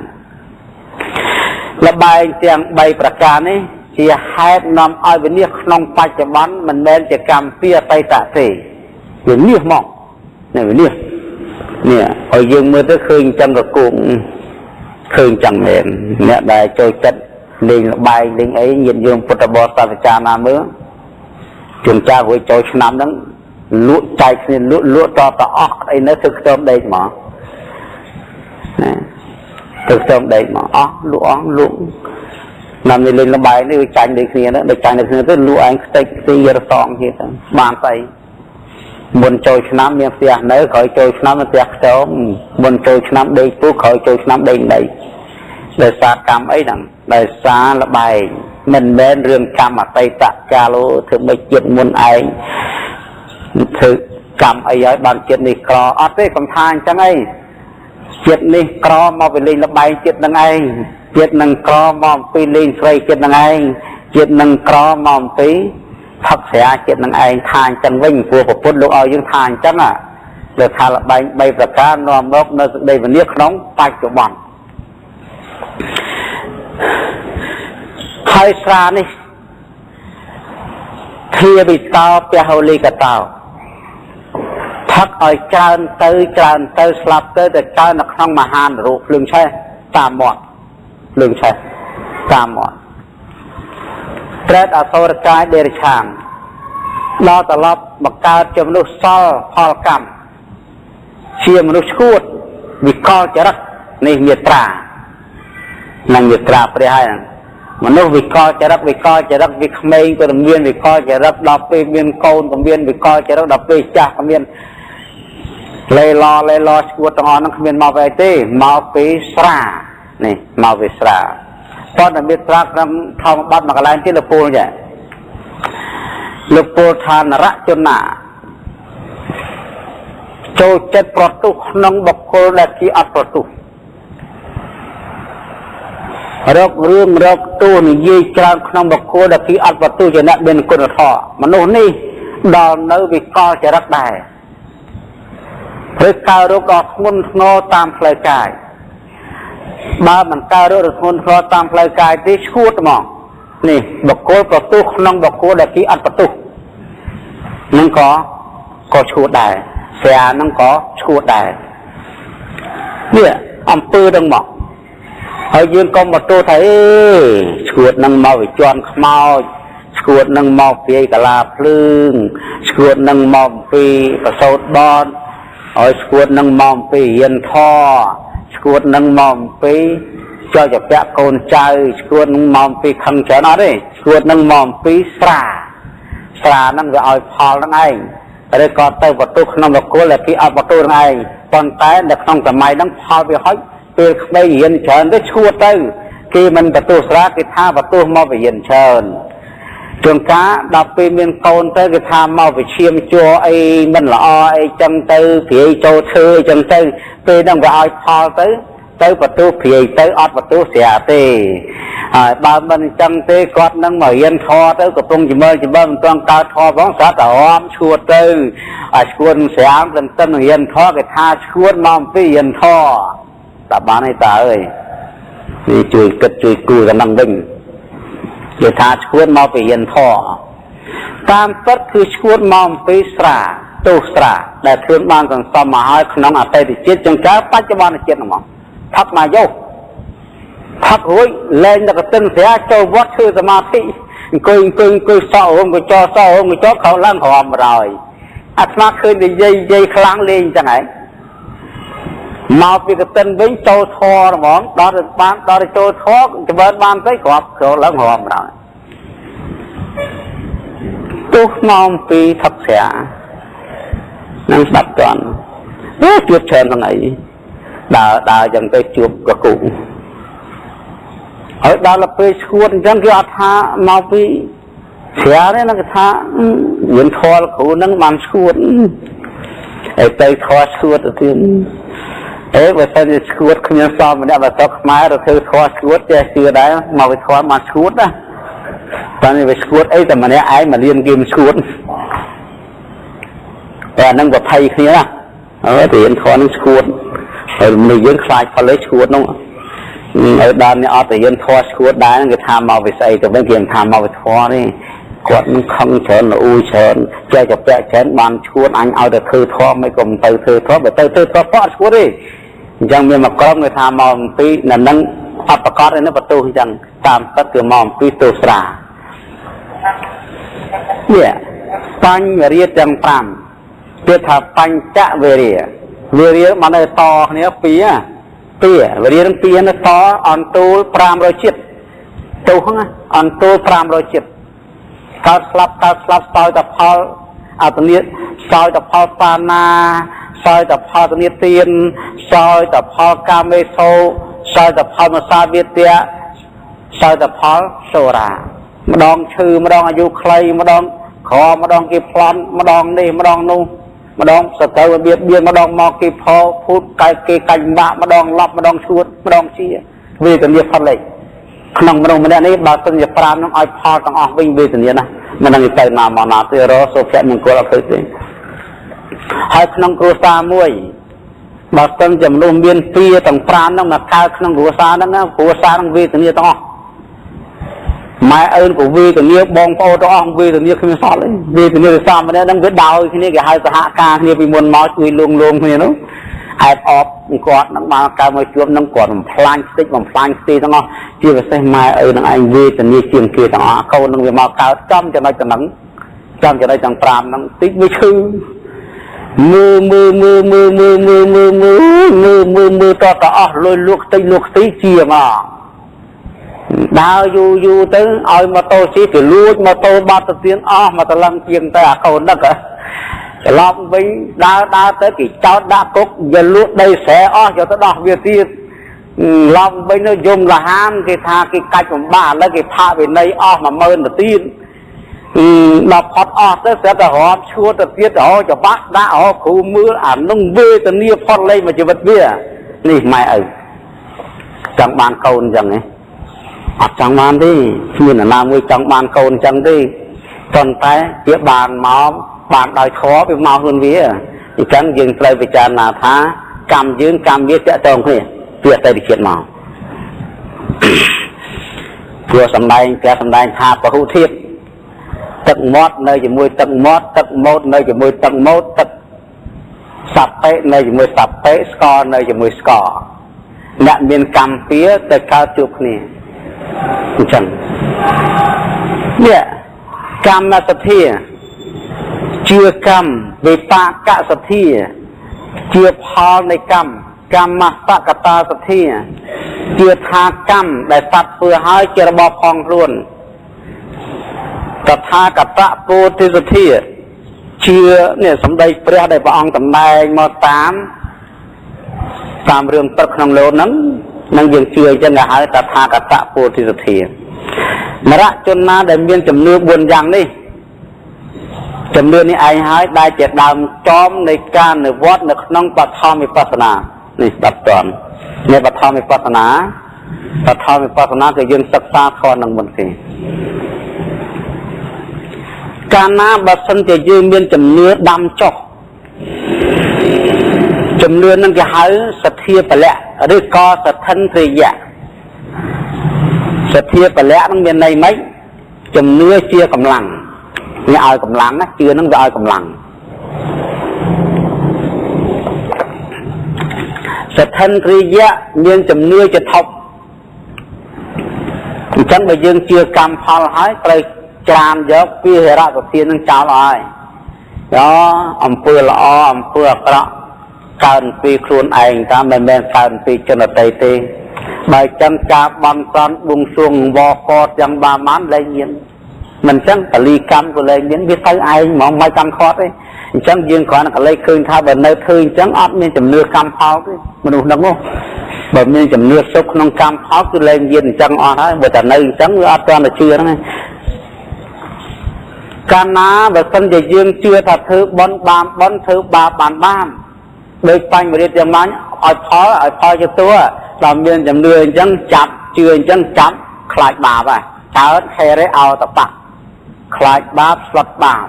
លបែងទាំង3ប្រការនេះជាហេតុនាំឲ្យវិនិច្ឆ័យក្នុងបច្ចុប្បន្នមិនមែនជាកម្មពីអតីតទេវិនិច្ឆ័យមកនេះវិនិច្ឆ័យនេះឲ្យយើងមើលទៅឃើញចឹងក៏គង់ឃើញចឹងមែនអ្នកដែលចូលចិត្តលេងលបែងលេងអីញាតិញោមពុទ្ធបរិស័ទចារណាមើលជួនចាស់រួចចូលឆ្នាំហ្នឹងលក់ចែកគ្នាលក់តតអស់អីនៅធ្វើខ្ទមដេកហ្មងណាទៅខ្ទមដេកមកអស់លក់ nằm đi lên là bài này tranh được kia đó, được tranh được kia tới lụa anh tách tí giờ song kia đó, bàn tay, muốn chơi năm miếng tiền, nếu khỏi chơi năm miếng tiền sớm, muốn chơi năm đây, tôi khỏi chơi năm đây đây, đời xa cam ấy đằng, đời xa là bài mình bên riêng cam mà tay tạ cha lô, thứ mấy chuyện muốn ai, thứ cam ấy ấy bàn chuyện này cò, ở đây còn than chẳng ấy, chuyện này cò mà về lên là bài chuyện đằng ấy. Chết nâng có mong phí lên xoay chết nâng anh chết nâng có mong phí thật sẽ chết nâng anh than chân vinh của phút lúc ở những than chân à được thà là bay vật cá nòm đốc nơi đây và niếc nóng tay của bọn hơi xa đi thia bị tao bia hầu ly cả tao thật ở tràn tới slap tới để tràn nó không mà hàn rụt lưng xe ta mọt lương xe tam món Tết ở sâu cái đề chàng lo tờ lọc mà cao choមនុស្សសល់ផលកម្មជាមនុស្សឈួតវិកលចរិតនេះមេត្រានឹងមេត្រាព្រះហើយមនុស្សវិកលចរិតវិក្មេងក៏មានវិកលចរិតដល់ពេលមានកូនក៏មានវិកលចរិតដល់ពេលចាស់ក៏មានលេឡឈួតទាំងអស់ហ្នឹងគ្មានមកពីទេមកពីស្រានេះមកវិស្រាតើមេត្រាក្នុងធម្មបទមកកន្លែងទៀតលោកពូលចាលោកពូលថានរជនណាចូលចិត្តប្រទុះក្នុងបុគ្គលដែលជាអត់ប្រទុះរករឿងរកទូនិយាយច្រើនក្នុងបុគ្គលដែលជាអត់ប្រទុះជាអ្នកមានគុណធម៌មនុស្សនេះដល់នៅវិកលចរិតដែរឬកើតរោគដ៏ធ្ងន់ធ្ងរតាមផ្លូវកាយបើមិនកើតរោគធ្ងន់ធ្ងរតាមផ្លូវកាយទេឈួតហ្មងនេះបុគ្គលប្រទុះក្នុងបុគ្គលដែលគេអត់ប្រទុះនឹងក៏ឈួតដែរស្រានឹងក៏ឈួតដែរនេះអំពើនឹងមកហើយយើងក៏មកទូថាឈួតនឹងមកវិជន់ខ្មោចឈួតនឹងមកពីកាឡាភ្លើងឈួតនឹងមកពីប្រសោតបនហើយឈួតនឹងមកពីរៀនធឈួតនឹងមកពីចោចពាក់កូនចៅឈួតនឹងមកពីខឹងច្រើនអត់ទេឈួតនឹងមកពីស្រានឹងវាឲ្យផលនឹងឯងឬក៏ទៅបន្ទុះក្នុងបុគ្គលដែលគេអត់បន្ទុះនឹងឯងប៉ុន្តែនៅក្នុងសម័យហ្នឹងផលវាហុចពេលក្មេងរៀនច្រើនទៅឈួតទៅគេមិនបន្ទុះស្រាគេថាបន្ទុះមករៀនច្រើនជួនកាលដល់ពេលមានកូនទៅគេថាមកវិឈាមជួអីមិនល្អអីចឹងទៅព្រាយចូលធ្វើអីចឹងទៅពេលហ្នឹងវាឲ្យផលទៅបន្ទោសព្រាយទៅអត់បន្ទោសស្រាទេហើយបើមិនអញ្ចឹងទេគាត់នឹងមករៀនធម៌ទៅកំពុងជំនឿមិនទាន់កើតធម៌ផងស្រាប់តែអមឈួតទៅឲ្យឈួតស្រាមទន្ទឹមរៀនធម៌គេថាឈួតមកអំពីរៀនធម៌តែបានទេតាអើយនេះជួយគិតជួយគូរកំណឹងវិញគេថាឈួតមកពីរៀនធម៌តាមពិតគឺឈួតមកអំពីស្រាទោសស្រាដែលខ្លួនបានសន្សំមកហើយក្នុងអតីតជាតិចង្កាបច្ចុប្បន្នជាតិហ្មងថប់មកយកថប់រួចលែងតែកតិនស្រាចូលវត្តធ្វើសមាធិអង្គុយសក់រងក៏ចោសក់រងក៏ចោខោឡើងក្រមរយអាត្មាឃើញនិយាយខ្លាំងលេងចឹងហើយមកពីកតិនវិញចូលធរហ្មងដល់ចូលធរចម្រើនបានទៅគ្រាប់ក្រឡើងក្រមរយទុះមកពីថប់ស្រានឹងស្ដាប់តាន់ជួបច្រើនហ្នឹងអីដើរចឹងទៅជួបកគូហើយដល់ពេលឈួតអញ្ចឹងគេអត់ថាមកពីស្រាទេនឹងគេថាមានធលគ្រូនឹងបានឈួតហើយទៅធលឈួតទៅទៀតបើសិនជាឈួតគ្មានសមម្នាក់បើស្រុកខ្មែរទៅធ្វើធលឈួតចេះជឿដែរមកពីធលមកឈួតណាតែនេះវាឈួតអីតែម្នាក់ឯងមករៀនគេមិនឈួតតែអានឹងប្រភ័យគ្នាណារៀនធលនឹងឈួតហើយមនុស្សយើងខ្លាចផលលេឈួតនោះឲ្យដល់អ្នកអត់រៀនធម៌ឈួតដែរគេថាមកវិស័យទៅវិញគេថាមកវិធម៌នេះគាត់នឹងខឹងច្រើនអ៊ូច្រើនចេះតែពាក់ច្រើនបានឈួតអញឲ្យទៅធ្វើធម៌មិនក៏មិនទៅធ្វើធម៌បើទៅធ្វើធម៌ក៏អត់ឈួតទេអញ្ចឹងមានមកក្រុមគេថាមកអំពីនៅនឹងអត់ប្រកាសទេនៅបន្ទោសអញ្ចឹងតាមពិតគឺមកអំពីទោសស្រានេះបញ្ញរាទាំង5គេថាបញ្ចវេរាវារៀងបានទៅតគ្នាពីវេរានឹងពីនៅតអន្តូល500ជាតិ tu không ăn tu pram rồi chip cao slap soi tập phao à tự nhiên soi tập phao pana soi tập phao tự nhiên tiền soi tập phao cameso soi tập phao masavitia soi tập phao sora mà đong chư mà đong ayu clay mà đong khó mà đong cái plan mà đong đi mà đong nu mà đong sợ tới biết mà đong mò cái phao phút cái cành bạ mà đong lọc mà đong chuột mà đong chi vì tự nhiên phát lệ không mà đong mình đây bảo tự nhiên pram nó ai phao trong óc vinh vì tự nhiên này mình đang chạy mà nào từ đó số phép mình có là cái gì hai năm cua sa muối bảo tân chấm luôn biên phi tầng pram nó mà cao năm cua sa nó vì tự nhiên to mai ơn của vi tự nhiên bong po to ông vi tự nhiên không sao đấy vi tự nhiên sao mà nó đang biết đau cái này cái hai cái hạ ca như bị muốn nói cười luôn như nó ai ọp quạt nó mà cao mới chuột nó quạt một plan stick nó chưa phải xem mai ơn nó anh vi tự nhiên chiềng kia nó câu nó mà cao trong cho nó cho nắng trong cho nó chẳng pram nó tích với chư mưa to lôi luộc tí chia mà đào du tới ơi mà tôi chỉ phải luộc mà tôi bắt được tiếng mà tôi làm chiêng tay câu đất à lòng vinh đào tới cái cháu đã cúc giờ luộc đây sẽ cho tôi đọc việc gì lòng vinh nó dùng là ham cái tha cái cách của bà lấy cái pha về đây mà mơn là tin đọc hot tới sẽ là họ chua được tiết đó cho bác đã họ khu mưa nông vê từ nia phật lên mà chỉ vật bia này mày ở chẳng bàn câu chẳng ấy chẳng bàn đi như là làm người chẳng bàn câu chẳng đi còn tay phía bàn máu bàn đòi khó với máu hơn vía thì chẳng dừng play về tràn là thá cầm viết sẽ trông kìa việc tay đi chuyện máu vừa sầm đai tha và hữu thiếp tận mót nơi chỉ mùi tận mốt nơi chỉ mùi tận mốt tận sập tế nơi chỉ mùi sập tế score nơi chỉ mùi score nạn miền cầm phía tới cao chụp nè chẳng nè cầm là sạch thịa chưa cầm về ta cả sạch thịa chưa phò này cầm mà ta cả ta sạch thịa chưa tha cầm để sạch vừa hai chưa bỏ phong luôn tha cả tạ vô thế giới thiệt chưa nè sắm đây pre đây bà ông tầm này mà tám rừng tất năng lô năng dừng chưa chân là hai tha cả tạ vô thế giới thiệt mà ra cho na để miên chấm nước buồn rằng đi chấm nước này ai hái đại chết đàm chómในการในวัดในน้องปัทธามิปัสนานี่ดับตอนในปัทธามิปัสนาคือยังศึกษาข้อนั่งบนสิการน้าบัดสันจะยืนเบียนจำเนื้อดำจอกจำเนื้อนั่นจะหายสัตเทียไปแล้วหรือกอสัตทันเทียสัตเทียไปแล้วนั่นเป็นในไหมจำเนื้อเชี่ยกำลังเนี่ยเอากำลังนะเชื่อนั่นจะเอากำลังสัตทันเทียเบียนจำเนื้อจะทบฉันไปยืนเชื่อกรรมพาหายไปจานเยอะพี่เหระกับเทียนนั่งเจ้าเลยđó ông phơi là ông phơi cọ cần phi khuôn ảnh ta mình cần phi cho nó tây tây bài chân cha băng con bung xuông vò co chẳng ba mán lên nhiên mình chẳng phải ly cam của lên nhiên biết thấy ai mà mai cam khó đấy chẳng dương khỏi là lấy khơi tha bên nơi khơi chẳng ấp nên chầm nưa cam pháo đấy mình đúng không bởi nên chầm nưa sốc non cam pháo cứ lên nhiên chẳng on đấy bởi tại nơi chẳng ấp toàn là chưa đóการน้าแบบสันจะยืนเชื่อถ้าเธอบนเธอบาบานบ้านโดยไปมาเรียนอย่างนั้นเอาพอจะตัวเราเรียนจำเดือนจังจับเชื่อจังจับคลายบาปเช้าแค่ได้เอาตะปะคลายบาปสดบาป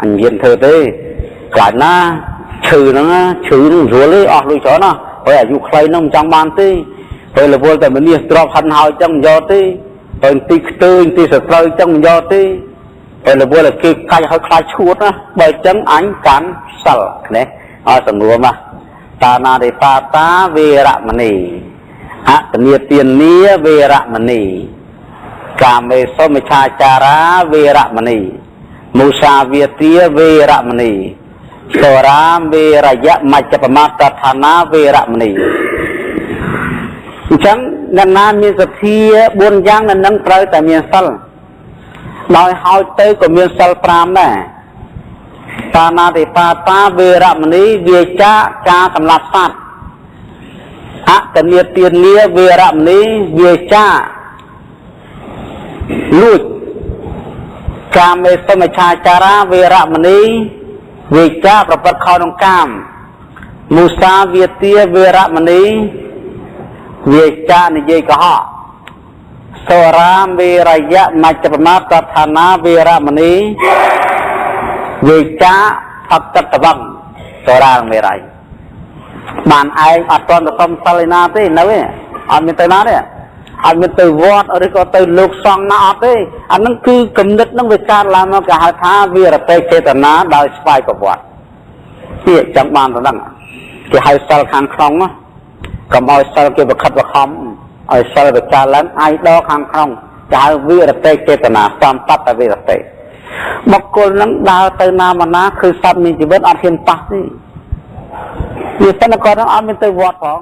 อันเย็นเธอได้คลายหน้าชื่อนั่งรัวเลยออกลุยช้อนอ่ะเพราะอยู่ใครน้องจังบานตีเพราะเราพูดแต่มันเนี่ยตรอพันหายจังยอตีเป็นตีตีสตรอยจังยอตีlà bữa là cái hơi khai chuột á bởi chấm ánh cán sal này sầm lúa mà ta na để ta về rạ mà nỉ nhiệt tiền nia về rạ mà nỉ cả mê so mê cha cha ra về rạ mà nỉ musa việt tia về rạ mà nỉ sora về rạ mạch chập mát thana về rạ mà nỉ chẳng អ្នកណាមានសទ្ធា4យ៉ាងនឹងត្រូវតែមានសិលដោយហើយទៅក៏មានសិល5ដែរបាណាតិបាតាវេរមណីវាចាការសម្លាប់សត្វអកនិទានាវេរមណីវាចាលួចកាមេសមិច្ឆាចារាវេរមណីវាចាប្រព្រឹត្តខុសក្នុងកាមមុសាវាទាវេរមណីវាចានិយាយកុហកសូរាមេរយៈមជ្ជបមាតដ្ឋានាវេរមណីវាចាផកតវង្សសូរាមេរយបានឯងអត់ទាន់ទៅសុំសិលឯណាទេនៅឯអត់មានទៅណាទេអត់មានទៅវត្តឬក៏ទៅលោកសង្ឃណាអត់ទេអាហ្នឹងគឺគំនិតហ្នឹងវាកើតឡើងមកគេហៅថាវិរតេចេតនាដោយស្វ័យប្រវត្តិជាចង់បានទៅហ្នឹងគេហៅសិលខាងក្នុងណាកុំឲ្យសិលគេប្រខិតប្រខំឲ្យសិលវាកើតឡើងអាយដកខាងក្នុងគេហៅវិរតេចេតនាសម្បត្តិវិរតេបុគ្គលហ្នឹងដើរទៅណាមកណាគឺសត្វមានជីវិតអត់ហ៊ានប៉ះទេវាសិនក៏អត់មានទៅវត្តផង